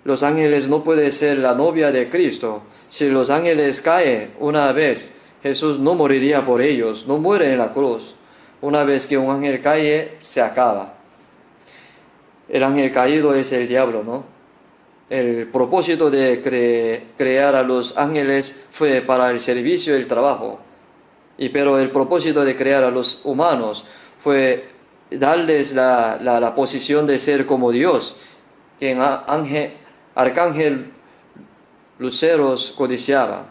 Los ángeles no pueden ser la novia de Cristo. Si los ángeles caen una vez, Jesús no moriría por ellos, no muere en la cruz. Una vez que un ángel cae, se acaba. El ángel caído es el diablo, ¿no? El propósito de crear a los ángeles fue para el servicio y el trabajo. Pero el propósito de crear a los humanos fue darles la posición de ser como Dios, que arcángel luceros codiciaba.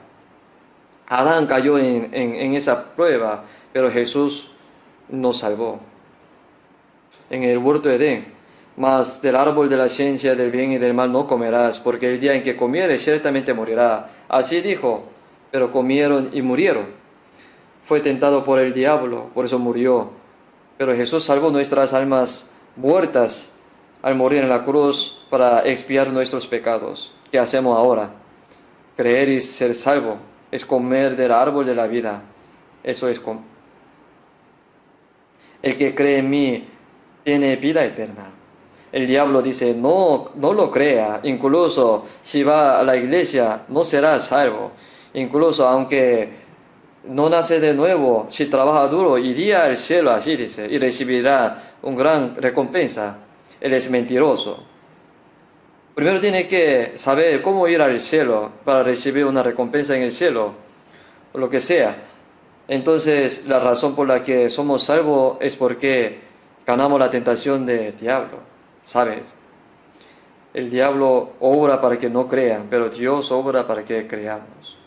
Adán cayó en esa prueba, pero Jesús nos salvó. En el huerto de Edén, mas del árbol de la ciencia del bien y del mal no comerás, porque el día en que comieres ciertamente morirá. Así dijo, pero comieron y murieron. Fue tentado por el diablo, por eso murió. Pero Jesús salvó nuestras almas muertas al morir en la cruz para expiar nuestros pecados. ¿Qué hacemos ahora? Creer y ser salvo es comer del árbol de la vida. Eso es el que cree en mí tiene vida eterna. El diablo dice, no lo crea. Incluso si va a la iglesia, no será salvo. Incluso aunque no nace de nuevo, si trabaja duro, iría al cielo, así dice, y recibirá una gran recompensa. Él es mentiroso. Primero tiene que saber cómo ir al cielo para recibir una recompensa en el cielo, o lo que sea. Entonces, la razón por la que somos salvos es porque ganamos la tentación del diablo, ¿sabes? El diablo obra para que no crean, pero Dios obra para que creamos.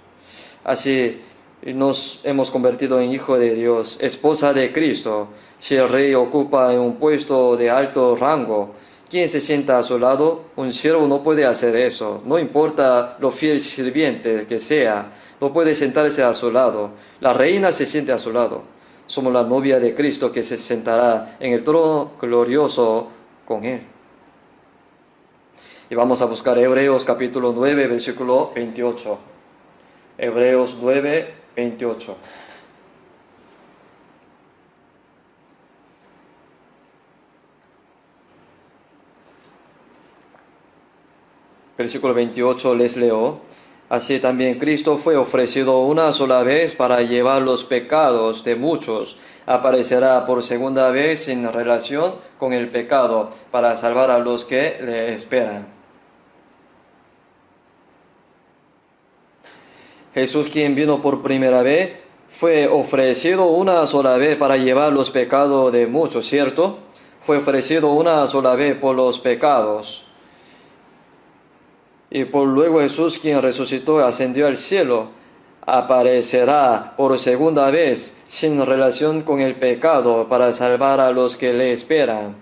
Así nos hemos convertido en hijos de Dios, esposa de Cristo. Si el rey ocupa un puesto de alto rango, ¿quién se sienta a su lado? Un siervo no puede hacer eso, no importa lo fiel sirviente que sea, no puede sentarse a su lado. La reina se siente a su lado. Somos la novia de Cristo que se sentará en el trono glorioso con Él. Y vamos a buscar Hebreos capítulo 9, versículo 28. Hebreos 9, 28. Versículo 28 les leo. Así también Cristo fue ofrecido una sola vez para llevar los pecados de muchos. Aparecerá por segunda vez en relación con el pecado para salvar a los que le esperan. Jesús, quien vino por primera vez, fue ofrecido una sola vez para llevar los pecados de muchos, ¿cierto? Fue ofrecido una sola vez por los pecados. Y por luego Jesús, quien resucitó y ascendió al cielo, aparecerá por segunda vez sin relación con el pecado para salvar a los que le esperan.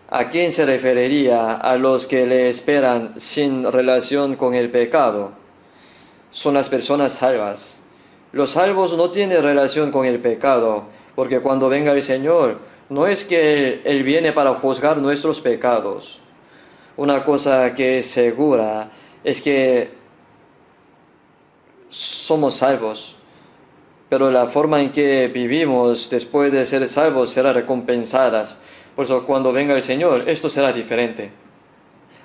¿A quién se referiría a los que le esperan sin relación con el pecado? Son las personas salvas. Los salvos no tienen relación con el pecado, porque cuando venga el Señor, no es que Él viene para juzgar nuestros pecados. Una cosa que es segura es que somos salvos, pero la forma en que vivimos después de ser salvos será recompensada. Por eso cuando venga el Señor, esto será diferente.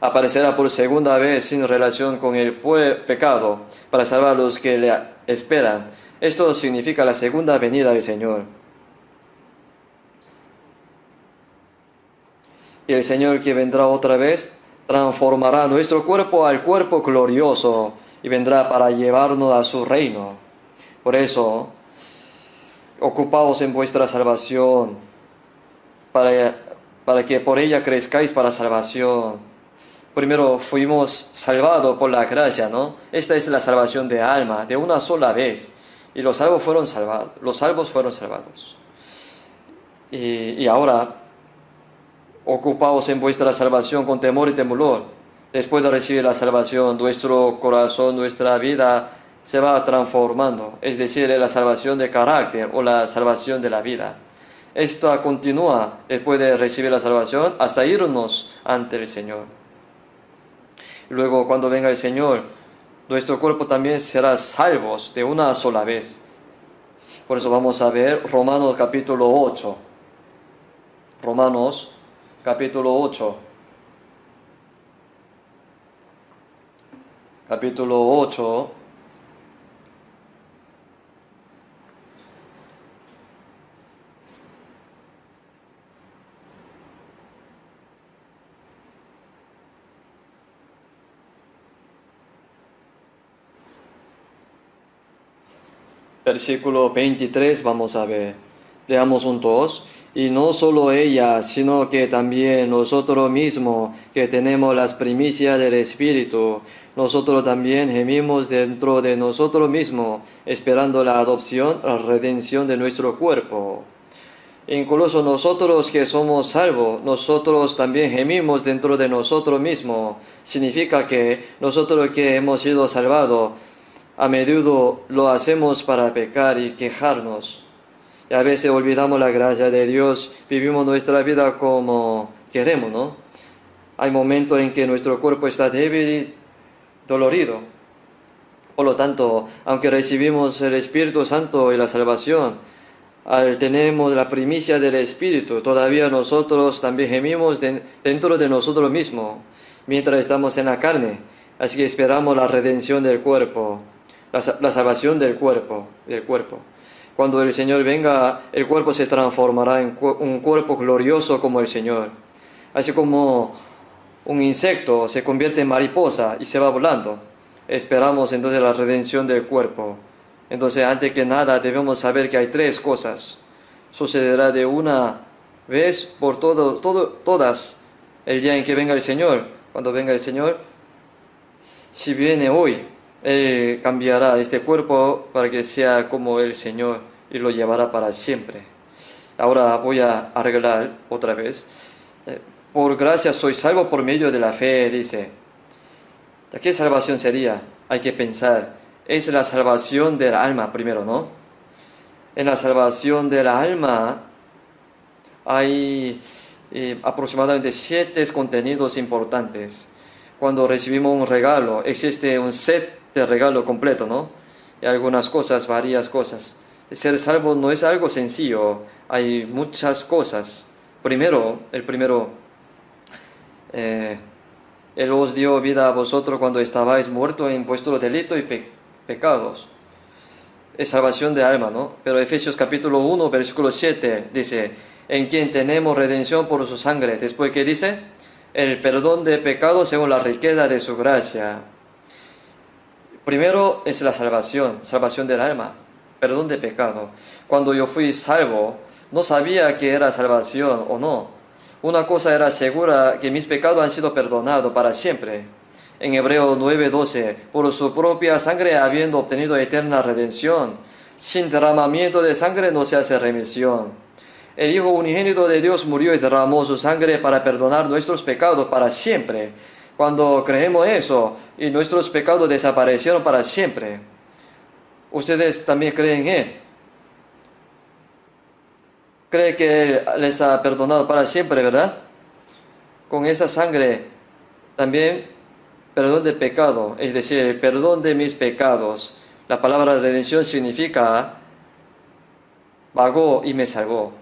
Aparecerá por segunda vez sin relación con el pecado para salvar a los que le esperan. Esto significa la segunda venida del Señor. Y el Señor, que vendrá otra vez, transformará nuestro cuerpo al cuerpo glorioso y vendrá para llevarnos a su reino. Por eso, ocupaos en vuestra salvación, para que por ella crezcáis para salvación. Primero fuimos salvados por la gracia, ¿no? Esta es la salvación de alma, de una sola vez. Y los salvos fueron salvados. Y ahora, ocupaos en vuestra salvación con temor y temblor. Después de recibir la salvación, nuestro corazón, nuestra vida se va transformando. Es decir, la salvación de carácter o la salvación de la vida. Esto continúa después de recibir la salvación hasta irnos ante el Señor. Luego, cuando venga el Señor, nuestro cuerpo también será salvos de una sola vez. Por eso vamos a ver Romanos capítulo 8. Romanos capítulo 8. Capítulo 8. Versículo 23, vamos a ver. Leamos juntos. Y no solo ella, sino que también nosotros mismos, que tenemos las primicias del Espíritu, nosotros también gemimos dentro de nosotros mismos, esperando la adopción, la redención de nuestro cuerpo. Incluso nosotros que somos salvos, nosotros también gemimos dentro de nosotros mismos. Significa que nosotros que hemos sido salvados, a menudo lo hacemos para pecar y quejarnos. Y a veces olvidamos la gracia de Dios, vivimos nuestra vida como queremos, ¿no? Hay momentos en que nuestro cuerpo está débil y dolorido. Por lo tanto, aunque recibimos el Espíritu Santo y la salvación, tenemos la primicia del Espíritu, todavía nosotros también gemimos dentro de nosotros mismos, mientras estamos en la carne. Así que esperamos la redención del cuerpo, la salvación del cuerpo. Cuando el Señor venga, el cuerpo se transformará en un cuerpo glorioso como el Señor. Así como un insecto se convierte en mariposa y se va volando. Esperamos entonces la redención del cuerpo. Entonces, antes que nada, debemos saber que hay tres cosas. Sucederá de una vez por todas el día en que venga el Señor. Cuando venga el Señor, si viene hoy, Él cambiará este cuerpo para que sea como el Señor y lo llevará para siempre. Ahora voy a arreglar otra vez. Por gracia soy salvo por medio de la fe, dice. ¿Qué salvación sería? Hay que pensar. Es la salvación del alma primero, ¿no? En la salvación del alma hay aproximadamente 7 contenidos importantes. Cuando recibimos un regalo, existe un set de regalo completo, ¿no? Y algunas cosas, varias cosas. Ser salvo no es algo sencillo, hay muchas cosas. El primero, Él os dio vida a vosotros cuando estabais muertos en vuestro delito y pecados. Es salvación de alma, ¿no? Pero Efesios capítulo 1, versículo 7 dice, en quien tenemos redención por su sangre. Después, ¿qué dice? El perdón de pecados según la riqueza de su gracia. Primero es la salvación del alma, perdón de pecado. Cuando yo fui salvo, no sabía que era salvación o no. Una cosa era segura, que mis pecados han sido perdonados para siempre. En Hebreos 9:12, por su propia sangre habiendo obtenido eterna redención. Sin derramamiento de sangre no se hace remisión. El Hijo unigénito de Dios murió y derramó su sangre para perdonar nuestros pecados para siempre. Cuando creemos eso, y nuestros pecados desaparecieron para siempre. Ustedes también creen en Él. Creen que Él les ha perdonado para siempre, ¿verdad? Con esa sangre también perdón de pecado, es decir, el perdón de mis pecados. La palabra redención significa pagó y me salvó.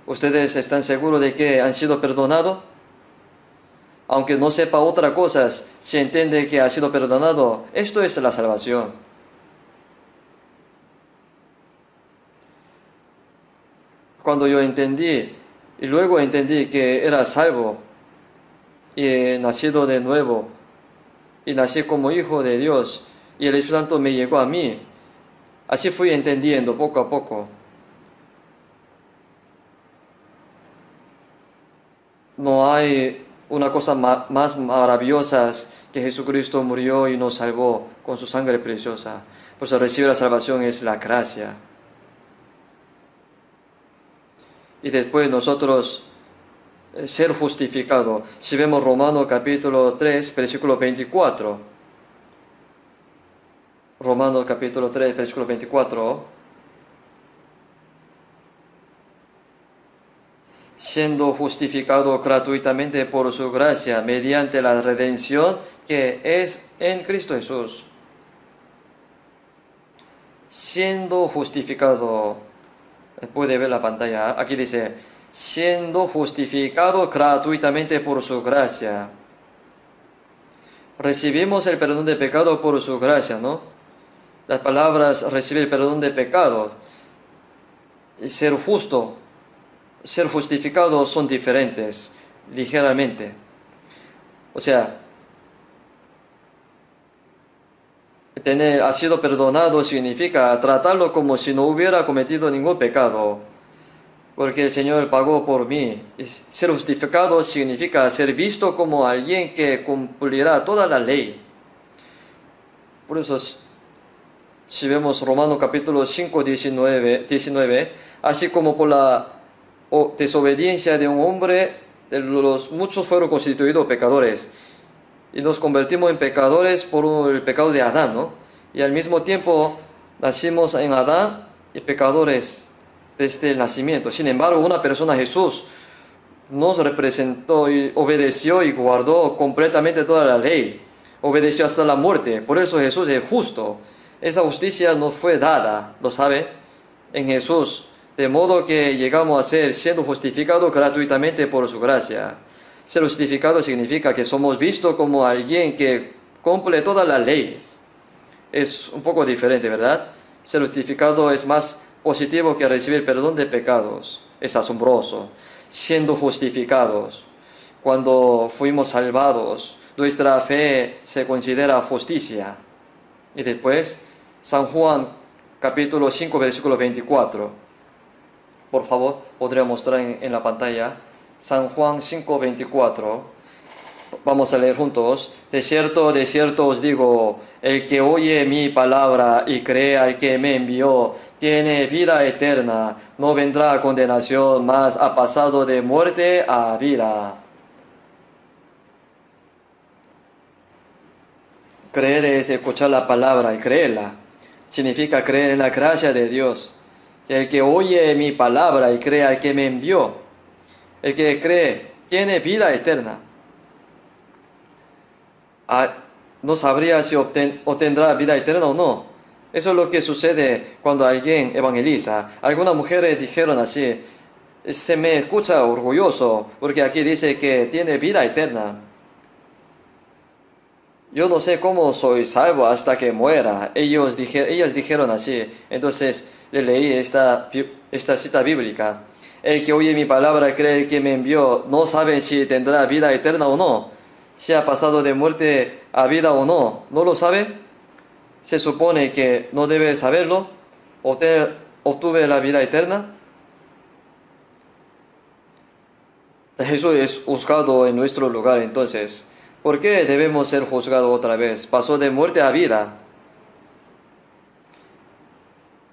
¿Ustedes están seguros de que han sido perdonados? Aunque no sepa otra cosa, si entiende que ha sido perdonado, esto es la salvación. Cuando yo entendí, y luego entendí que era salvo, y nacido de nuevo, y nací como hijo de Dios, y el Espíritu Santo me llegó a mí, así fui entendiendo poco a poco. No hay una cosa más maravillosa que Jesucristo murió y nos salvó con su sangre preciosa. Pues recibir la salvación es la gracia. Y después nosotros ser justificado. Si vemos Romanos capítulo 3, versículo 24. Romanos capítulo 3, versículo 24. Siendo justificado gratuitamente por su gracia, mediante la redención que es en Cristo Jesús. Siendo justificado, puede ver la pantalla, aquí dice, siendo justificado gratuitamente por su gracia. Recibimos el perdón de pecado por su gracia, ¿no? Las palabras recibir perdón de pecado y ser justo, ser justificado son diferentes, ligeramente. O sea, ha sido perdonado significa tratarlo como si no hubiera cometido ningún pecado, porque el Señor pagó por mí. Y ser justificado significa ser visto como alguien que cumplirá toda la ley. Por eso, si vemos Romanos capítulo 5, 19, así como por la desobediencia de un hombre, los muchos fueron constituidos pecadores. Y nos convertimos en pecadores por el pecado de Adán, ¿no? Y al mismo tiempo nacimos en Adán y pecadores desde el nacimiento. Sin embargo, una persona, Jesús, nos representó y obedeció y guardó completamente toda la ley. Obedeció hasta la muerte. Por eso Jesús es justo. Esa justicia nos fue dada, ¿lo sabe? En Jesús. De modo que llegamos a ser siendo justificados gratuitamente por su gracia. Ser justificado significa que somos vistos como alguien que cumple todas las leyes. Es un poco diferente, ¿verdad? Ser justificado es más positivo que recibir perdón de pecados. Es asombroso. Siendo justificados, cuando fuimos salvados, nuestra fe se considera justicia. Y después, San Juan, capítulo 5, versículo 24. Por favor, podría mostrar en la pantalla. San Juan 5, 24. Vamos a leer juntos. De cierto os digo, el que oye mi palabra y cree al que me envió, tiene vida eterna, no vendrá a condenación, mas ha pasado de muerte a vida. Creer es escuchar la palabra y creerla. Significa creer en la gracia de Dios. El que oye mi palabra y cree al que me envió, el que cree tiene vida eterna. no sabría si obtendrá vida eterna o no. Eso es lo que sucede cuando alguien evangeliza. Algunas mujeres dijeron así, se me escucha orgulloso porque aquí dice que tiene vida eterna. Yo no sé cómo soy salvo hasta que muera. Ellas dijeron así. Entonces le leí esta cita bíblica. El que oye mi palabra cree el que me envió. No sabe si tendrá vida eterna o no. Si ha pasado de muerte a vida o no. ¿No lo sabe? Se supone que no debe saberlo. Obtuve la vida eterna. Jesús es juzgado en nuestro lugar entonces. ¿Por qué debemos ser juzgados otra vez? Pasó de muerte a vida.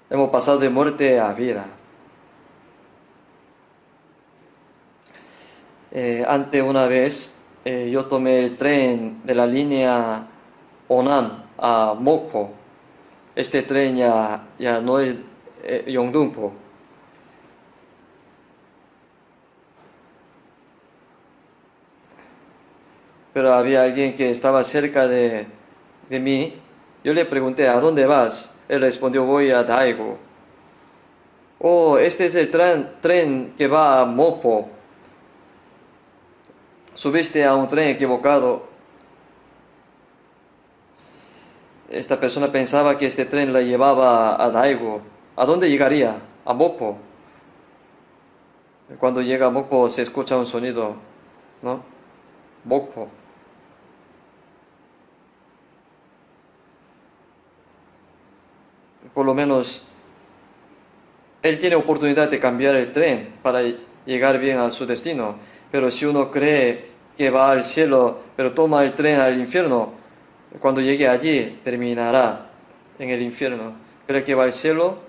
Hemos pasado de muerte a vida. Ante una vez, yo tomé el tren de la línea Onam a Mokpo. Este tren ya no es Yeongdungpo. Pero había alguien que estaba cerca de mí. Yo le pregunté, ¿a dónde vas? Él respondió, voy a Daegu. Oh, este es el tren que va a Mokpo. Subiste a un tren equivocado. Esta persona pensaba que este tren la llevaba a Daegu. ¿A dónde llegaría? A Mokpo. Cuando llega a Mokpo se escucha un sonido, ¿no? Mokpo. Por lo menos él tiene oportunidad de cambiar el tren para llegar bien a su destino. Pero si uno cree que va al cielo, pero toma el tren al infierno, cuando llegue allí terminará en el infierno. Cree que va al cielo,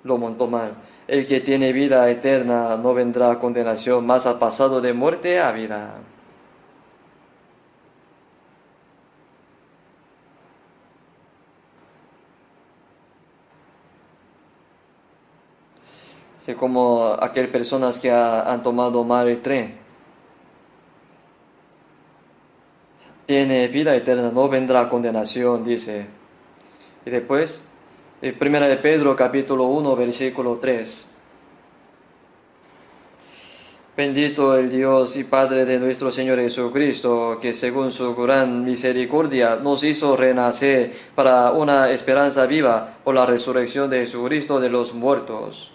lo montó mal. El que tiene vida eterna no vendrá a condenación, más ha pasado de muerte a vida. Sí, como aquellas personas que han tomado mal el tren. Tiene vida eterna, no vendrá a condenación, dice. Y después, Primera de Pedro, capítulo 1, versículo 3. Bendito el Dios y Padre de nuestro Señor Jesucristo, que según su gran misericordia nos hizo renacer para una esperanza viva por la resurrección de Jesucristo de los muertos.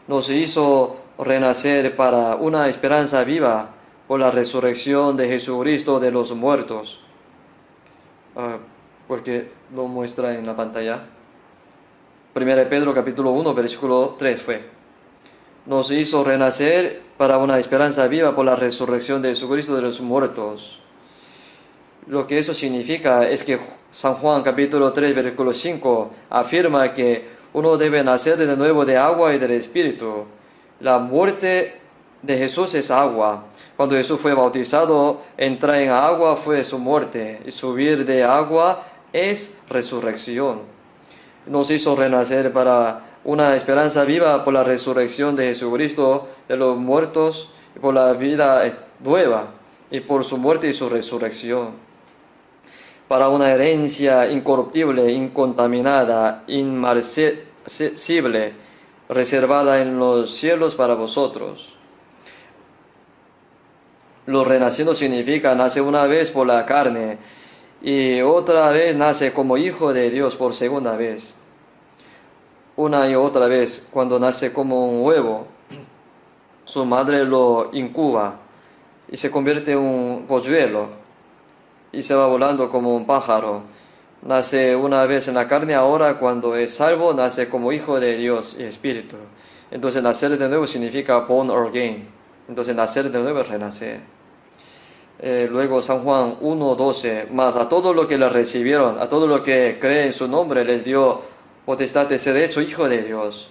Nos hizo renacer para una esperanza viva por la resurrección de Jesucristo de los muertos. Porque lo muestra en la pantalla. 1 Pedro capítulo 1 versículo 3 fue. Nos hizo renacer para una esperanza viva por la resurrección de Jesucristo de los muertos. Lo que eso significa es que San Juan capítulo 3 versículo 5 afirma que uno debe nacer de nuevo de agua y del Espíritu. La muerte de Jesús es agua. Cuando Jesús fue bautizado, entrar en agua fue su muerte. Y subir de agua es resurrección. Nos hizo renacer para una esperanza viva por la resurrección de Jesucristo de los muertos, y por la vida nueva, y por su muerte y su resurrección. Para una herencia incorruptible, incontaminada, inmarcesible, reservada en los cielos para vosotros. Lo renacido significa nace una vez por la carne y otra vez nace como hijo de Dios por segunda vez. Una y otra vez, cuando nace como un huevo, su madre lo incuba y se convierte en un polluelo y se va volando como un pájaro. Nace una vez en la carne, ahora cuando es salvo, nace como hijo de Dios y Espíritu. Entonces nacer de nuevo significa born again. Entonces nacer de nuevo es renacer. Luego San Juan 1:12, mas a todos los que le recibieron, a todos los que creen en su nombre, les dio potestad de ser hecho hijo de Dios.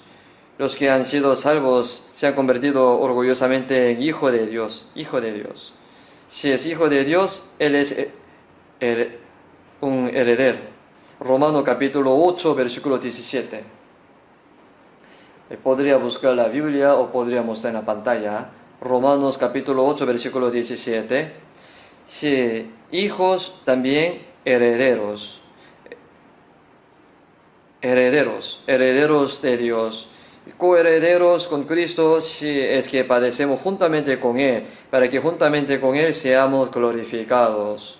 Los que han sido salvos se han convertido orgullosamente en hijo de Dios, hijo de Dios. Si es hijo de Dios, él es un heredero. Romanos capítulo 8, versículo 17. Podría buscar la Biblia o podría mostrar en la pantalla. Romanos capítulo 8, versículo 17. si hijos, también herederos. Herederos de Dios. Coherederos con Cristo si es que padecemos juntamente con Él, para que juntamente con Él seamos glorificados.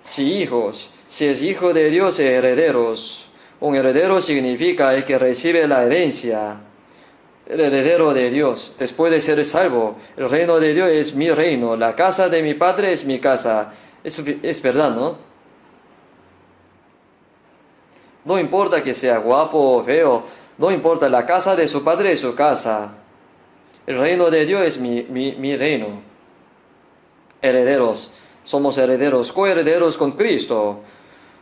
Si es hijo de Dios, herederos. Un heredero significa el que recibe la herencia. El heredero de Dios, después de ser salvo. El reino de Dios es mi reino, la casa de mi Padre es mi casa. Eso es verdad, ¿no? No importa que sea guapo o feo, no importa, la casa de su Padre es su casa. El reino de Dios es mi reino. Herederos, somos herederos, coherederos con Cristo.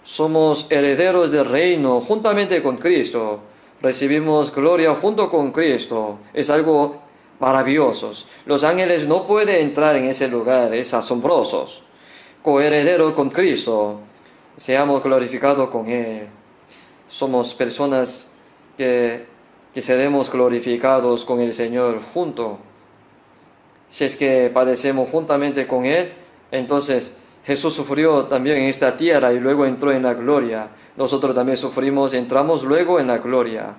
Somos herederos del reino juntamente con Cristo. Recibimos gloria junto con Cristo. Es algo maravilloso. Los ángeles no pueden entrar en ese lugar, es asombroso. Coheredero con Cristo. Seamos glorificados con Él. Somos personas que seremos glorificados con el Señor junto. Si es que padecemos juntamente con Él, entonces Jesús sufrió también en esta tierra y luego entró en la gloria. Nosotros también sufrimos, entramos luego en la gloria.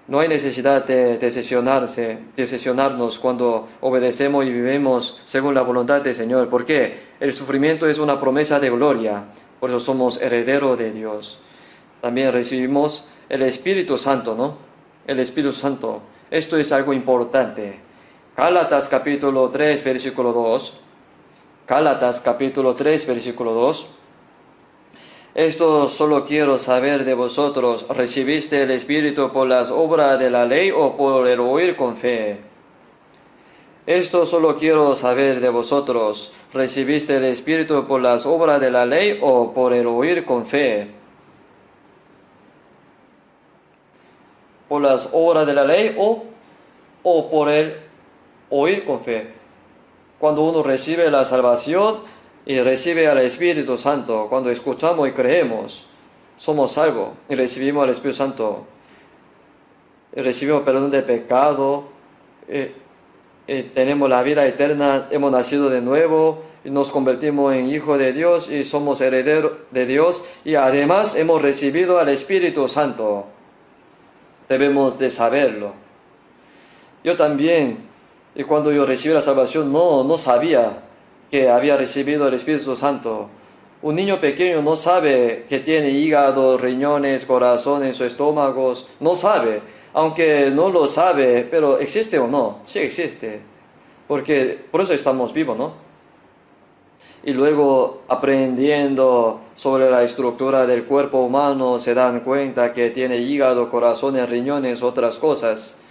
No hay necesidad de decepcionarnos cuando obedecemos y vivimos según la voluntad del Señor. ¿Por qué? El sufrimiento es una promesa de gloria. Por eso somos herederos de Dios. También recibimos el Espíritu Santo, ¿no? El Espíritu Santo. Esto es algo importante. Gálatas capítulo 3, versículo 2. Gálatas capítulo 3, versículo 2. Esto solo quiero saber de vosotros. ¿Recibiste el Espíritu por las obras de la ley o por el oír con fe? Esto solo quiero saber de vosotros. ¿Recibiste el Espíritu por las obras de la ley o por el oír con fe? ¿Por las obras de la ley o por el oír con fe? Cuando uno recibe la salvación y recibe al Espíritu Santo, cuando escuchamos y creemos, somos salvos y recibimos al Espíritu Santo. Y recibimos perdón de pecado, tenemos la vida eterna, hemos nacido de nuevo y nos convertimos en hijos de Dios y somos herederos de Dios y además hemos recibido al Espíritu Santo. Debemos de saberlo. Yo también, y cuando yo recibí la salvación, no sabía que había recibido el Espíritu Santo. Un niño pequeño no sabe que tiene hígado, riñones, corazones o estómagos. No sabe, aunque no lo sabe, pero ¿existe o no? Sí existe, porque por eso estamos vivos, ¿no? Y luego aprendiendo sobre la estructura del cuerpo humano se dan cuenta que tiene hígado, corazones, riñones, otras cosas.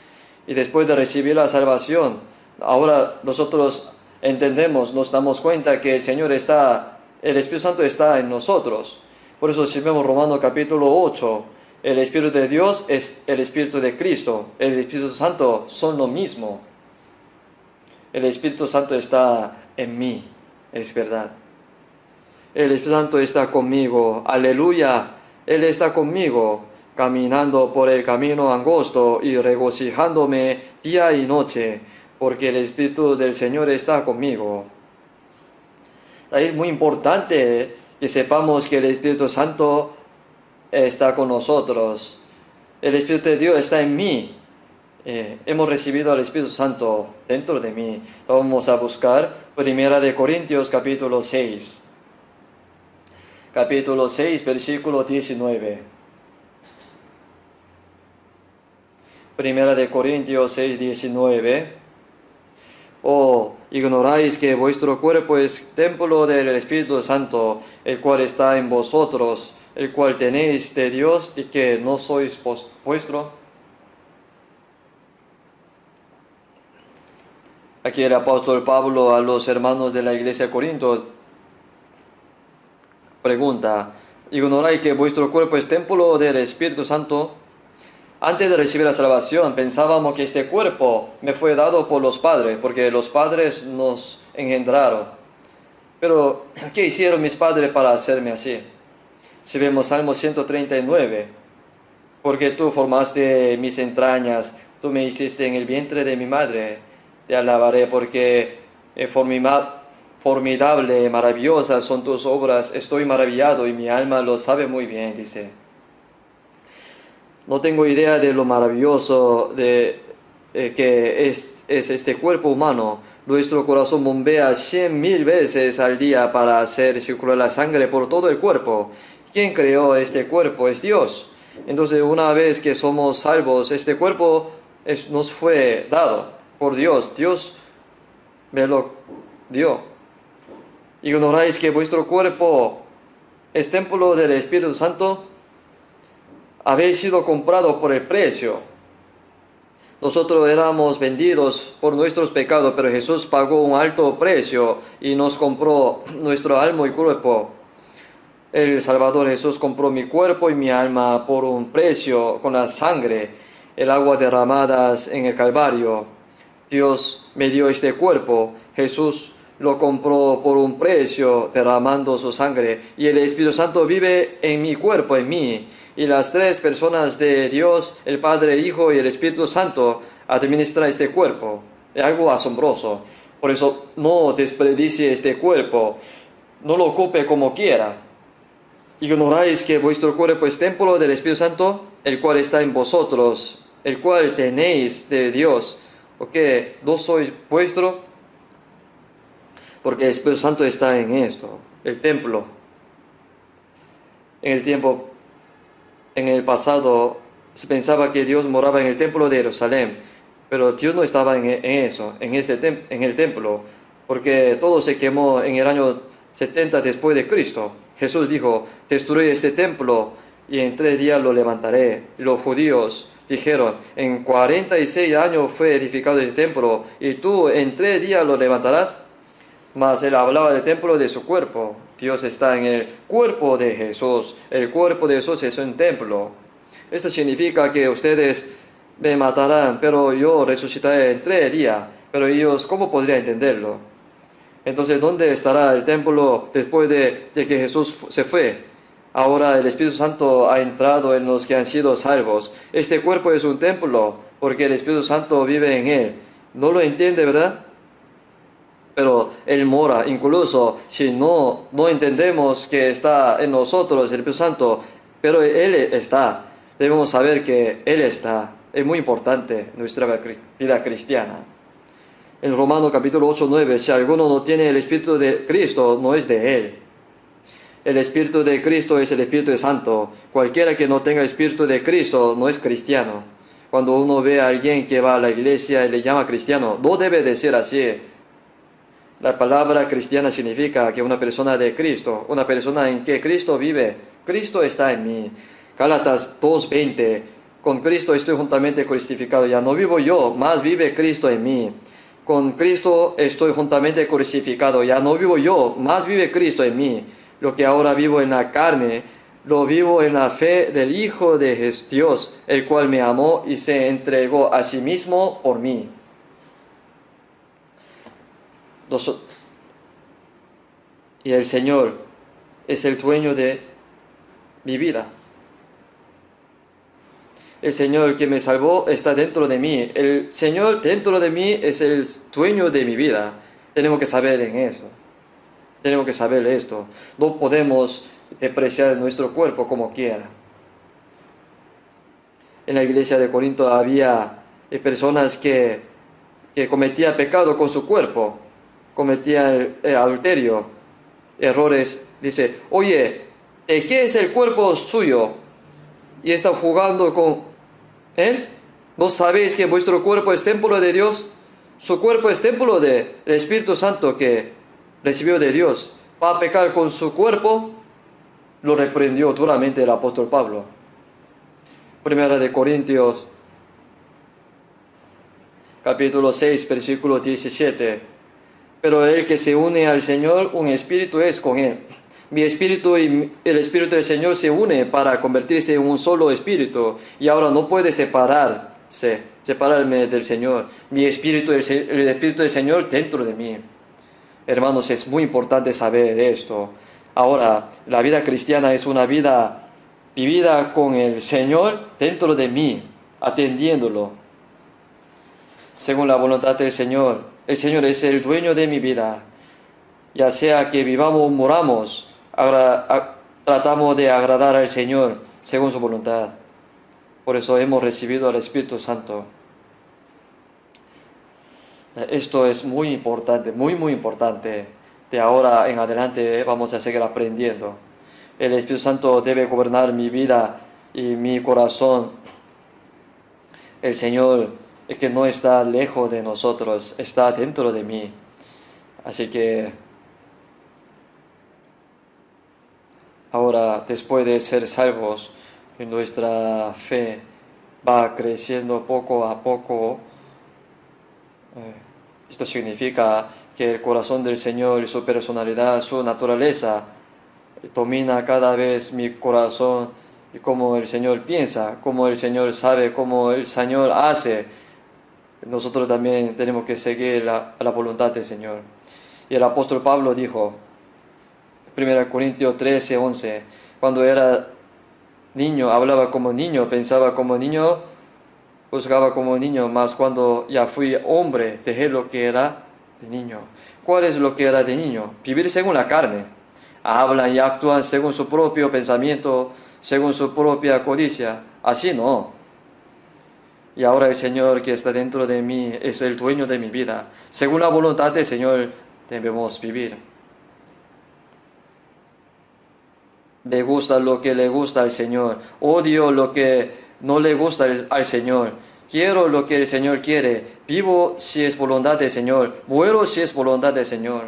Y después de recibir la salvación, ahora nosotros entendemos, nos damos cuenta que el Espíritu Santo está en nosotros. Por eso si vemos Romanos capítulo 8, el Espíritu de Dios es el Espíritu de Cristo. El Espíritu Santo son lo mismo. El Espíritu Santo está en mí. Es verdad. El Espíritu Santo está conmigo. Aleluya. Él está conmigo, caminando por el camino angosto y regocijándome día y noche, porque el Espíritu del Señor está conmigo. Es muy importante que sepamos que el Espíritu Santo está con nosotros. El Espíritu de Dios está en mí. Hemos recibido al Espíritu Santo dentro de mí. Vamos a buscar 1 Corintios capítulo 6. Capítulo 6, versículo 19. 1 Corintios 6, 19. ¿O ignoráis que vuestro cuerpo es templo del Espíritu Santo, el cual está en vosotros, el cual tenéis de Dios y que no sois vuestro? Aquí el apóstol Pablo a los hermanos de la iglesia de Corinto pregunta: ¿ignoráis que vuestro cuerpo es templo del Espíritu Santo? Antes de recibir la salvación pensábamos que este cuerpo me fue dado por los padres, porque los padres nos engendraron. Pero, ¿qué hicieron mis padres para hacerme así? Si vemos Salmo 139, porque tú formaste mis entrañas, tú me hiciste en el vientre de mi madre. Te alabaré porque Formidable, maravillosas son tus obras, estoy maravillado y mi alma lo sabe muy bien, dice. No tengo idea de lo maravilloso que es este cuerpo humano. Nuestro corazón bombea 100.000 veces al día para hacer circular la sangre por todo el cuerpo. ¿Quién creó este cuerpo? Es Dios. Entonces, una vez que somos salvos, este cuerpo nos fue dado por Dios. Dios me lo dio. ¿Ignoráis que vuestro cuerpo es templo del Espíritu Santo? Habéis sido comprados por el precio. Nosotros éramos vendidos por nuestros pecados, pero Jesús pagó un alto precio y nos compró nuestro alma y cuerpo. El Salvador Jesús compró mi cuerpo y mi alma por un precio con la sangre, el agua derramadas en el Calvario. Dios me dio este cuerpo, Jesús lo compró por un precio derramando su sangre, y el Espíritu Santo vive en mi cuerpo, en mí. Y las tres personas de Dios, el Padre, el Hijo y el Espíritu Santo, administran este cuerpo. Es algo asombroso. Por eso no desperdicie este cuerpo, no lo ocupe como quiera. ¿Ignoráis que vuestro cuerpo es templo del Espíritu Santo, el cual está en vosotros, el cual tenéis de Dios? ¿O qué? ¿No sois vuestro? Porque el Espíritu Santo está en esto, el templo. En el pasado se pensaba que Dios moraba en el templo de Jerusalén, pero Dios no estaba en el templo, porque todo se quemó en el año 70 después de Cristo. Jesús dijo: destruye este templo y en 3 días lo levantaré. Los judíos dijeron: en 46 años fue edificado este templo y tú en 3 días lo levantarás. Mas él hablaba del templo de su cuerpo. Dios está en el cuerpo de Jesús. El cuerpo de Jesús es un templo. Esto significa que ustedes me matarán, pero yo resucitaré en 3 días. Pero ellos, ¿cómo podrían entenderlo? Entonces, ¿dónde estará el templo después de que Jesús se fue? Ahora el Espíritu Santo ha entrado en los que han sido salvos. Este cuerpo es un templo porque el Espíritu Santo vive en él. ¿No lo entiende, verdad? Pero Él mora, incluso si no entendemos que está en nosotros el Espíritu Santo, pero Él está. Debemos saber que Él está. Es muy importante en nuestra vida cristiana. En Romanos capítulo 8, 9, si alguno no tiene el Espíritu de Cristo, no es de Él. El Espíritu de Cristo es el Espíritu Santo. Cualquiera que no tenga el Espíritu de Cristo no es cristiano. Cuando uno ve a alguien que va a la iglesia y le llama cristiano, no debe de ser así. La palabra cristiana significa que una persona de Cristo, una persona en que Cristo vive, Cristo está en mí. Gálatas 2:20, con Cristo estoy juntamente crucificado, ya no vivo yo, más vive Cristo en mí. Con Cristo estoy juntamente crucificado, ya no vivo yo, más vive Cristo en mí. Lo que ahora vivo en la carne, lo vivo en la fe del Hijo de Dios, el cual me amó y se entregó a sí mismo por mí. Y el Señor es el dueño de mi vida. El Señor que me salvó está dentro de mí. El Señor dentro de mí es el dueño de mi vida. Tenemos que saber en eso. Tenemos que saber esto. No podemos despreciar nuestro cuerpo como quiera. En la iglesia de Corinto había personas que cometían pecado con su cuerpo. Cometía adulterio, errores. Dice: oye, ¿qué es el cuerpo suyo? Y está jugando con él. ¿No sabéis que vuestro cuerpo es templo de Dios? Su cuerpo es templo del Espíritu Santo que recibió de Dios. Va a pecar con su cuerpo. Lo reprendió duramente el apóstol Pablo. Primera de Corintios capítulo 6, versículo 17. Pero el que se une al Señor, un espíritu es con Él. Mi espíritu y el espíritu del Señor se une para convertirse en un solo espíritu. Y ahora no puede separarme del Señor. Mi espíritu, el espíritu del Señor dentro de mí. Hermanos, es muy importante saber esto. Ahora, la vida cristiana es una vida vivida con el Señor dentro de mí, atendiéndolo según la voluntad del Señor. El Señor es el dueño de mi vida. Ya sea que vivamos o moramos, tratamos de agradar al Señor según su voluntad. Por eso hemos recibido al Espíritu Santo. Esto es muy importante, muy, muy importante. De ahora en adelante vamos a seguir aprendiendo. El Espíritu Santo debe gobernar mi vida y mi corazón. El Señor, que no está lejos de nosotros, está dentro de mí. Así que ahora, después de ser salvos, nuestra fe va creciendo poco a poco. Esto significa que el corazón del Señor y su personalidad, su naturaleza, domina cada vez mi corazón y cómo el Señor piensa, cómo el Señor sabe, cómo el Señor hace. Nosotros también tenemos que seguir la voluntad del Señor. Y el apóstol Pablo dijo, 1 Corintios 13, 11, cuando era niño, hablaba como niño, pensaba como niño, juzgaba como niño, mas cuando ya fui hombre, dejé lo que era de niño. ¿Cuál es lo que era de niño? Vivir según la carne. Hablan y actúan según su propio pensamiento, según su propia codicia. Así no. Y ahora el Señor que está dentro de mí es el dueño de mi vida. Según la voluntad del Señor debemos vivir. Me gusta lo que le gusta al Señor. Odio lo que no le gusta al Señor. Quiero lo que el Señor quiere. Vivo si es voluntad del Señor. Muero si es voluntad del Señor.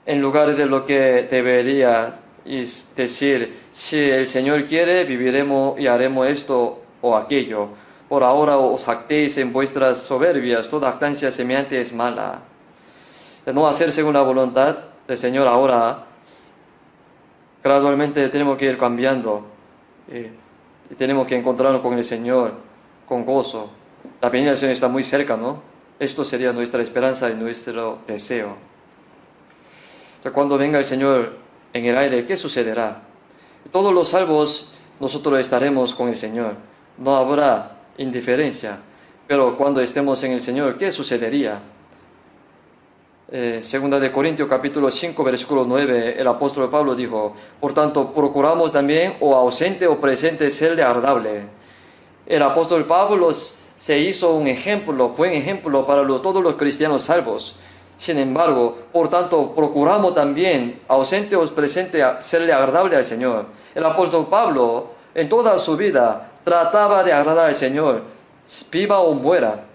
En lugar de lo que debería decir, si el Señor quiere, viviremos y haremos esto o aquello. Por ahora os jactéis en vuestras soberbias. Toda jactancia semejante es mala. De no hacer según la voluntad del Señor ahora, gradualmente tenemos que ir cambiando. Y tenemos que encontrarnos con el Señor, con gozo. La venida del Señor está muy cerca, ¿no? Esto sería nuestra esperanza y nuestro deseo. Entonces, cuando venga el Señor en el aire, ¿qué sucederá? Todos los salvos, nosotros estaremos con el Señor. No habrá indiferencia. Pero cuando estemos en el Señor, ¿qué sucedería? Segunda de Corintios capítulo 5 versículo 9, el apóstol Pablo dijo, por tanto procuramos también o ausente o presente serle agradable. El apóstol Pablo se hizo un ejemplo, buen ejemplo para todos los cristianos salvos. Sin embargo, por tanto procuramos también ausente o presente serle agradable al Señor. El apóstol Pablo en toda su vida trataba de agradar al Señor, viva o muera.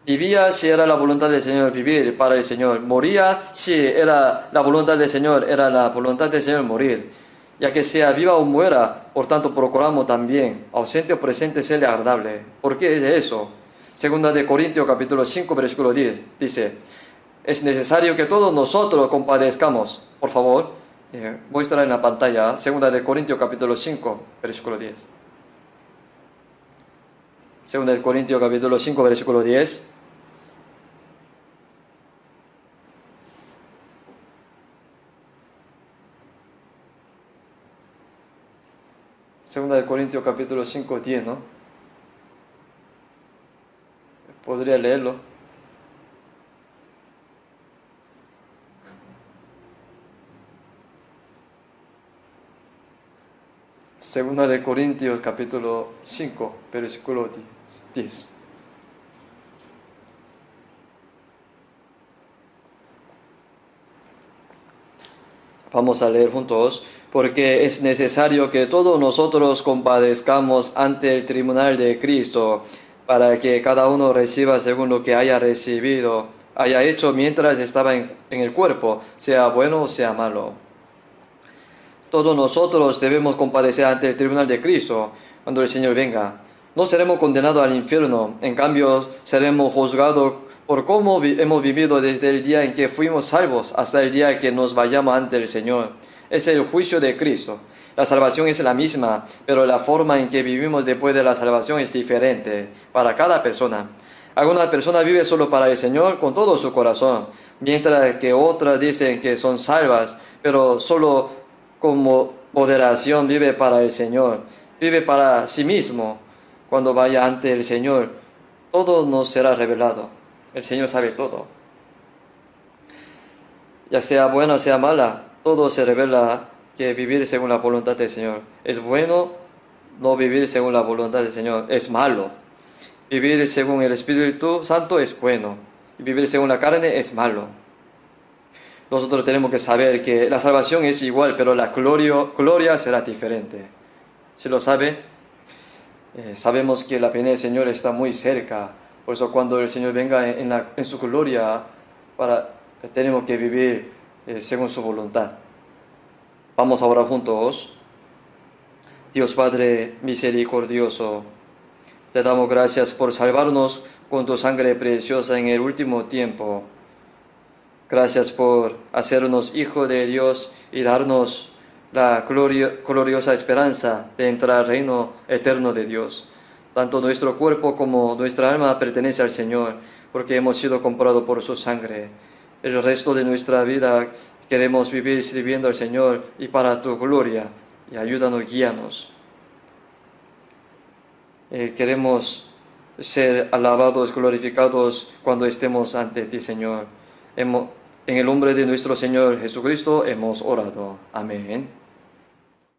Vivía si era la voluntad del Señor vivir para el Señor. Moría si era la voluntad del Señor, era la voluntad del Señor morir. Ya que sea viva o muera, por tanto procuramos también, ausente o presente, serle agradable. ¿Por qué es eso? Segunda de Corintios capítulo 5 versículo 10 dice, es necesario que todos nosotros compadezcamos. Por favor, muestra en la pantalla, Segunda de Corintios capítulo 5 versículo 10. Segunda de Corintios capítulo 5 versículo 10. Segunda de Corintios capítulo 5, 10, ¿no? Podría leerlo. Segunda de Corintios capítulo 5, versículo 10. Vamos a leer juntos. Porque es necesario que todos nosotros compadezcamos ante el tribunal de Cristo, para que cada uno reciba según lo que haya recibido, haya hecho mientras estaba en el cuerpo, sea bueno o sea malo. Todos nosotros debemos compadecer ante el tribunal de Cristo cuando el Señor venga. No seremos condenados al infierno, en cambio seremos juzgados por cómo hemos vivido desde el día en que fuimos salvos hasta el día en que nos vayamos ante el Señor. Es el juicio de Cristo. La salvación es la misma, pero la forma en que vivimos después de la salvación es diferente para cada persona. Algunas personas viven solo para el Señor con todo su corazón, mientras que otras dicen que son salvas, pero solo con moderación vive para el Señor. Vive para sí mismo. cuando vaya ante el Señor, todo nos será revelado. El Señor sabe todo. Ya sea buena o sea mala, todo se revela que vivir según la voluntad del Señor. Es bueno no vivir según la voluntad del Señor, es malo. Vivir según el Espíritu Santo es bueno, y vivir según la carne es malo. Nosotros tenemos que saber que la salvación es igual, pero la gloria será diferente. ¿Se lo sabe? Sabemos que la venida del Señor está muy cerca. Por eso cuando el Señor venga en su gloria, tenemos que vivir según su voluntad. Vamos a orar juntos. Dios Padre misericordioso, te damos gracias por salvarnos con tu sangre preciosa en el último tiempo. Gracias por hacernos hijos de Dios y darnos la gloriosa esperanza de entrar al reino eterno de Dios. Tanto nuestro cuerpo como nuestra alma pertenece al Señor, porque hemos sido comprados por su sangre. El resto de nuestra vida queremos vivir sirviendo al Señor y para tu gloria, y ayúdanos, guíanos. Queremos ser alabados, glorificados cuando estemos ante ti, Señor. En el nombre de nuestro Señor Jesucristo hemos orado. Amén.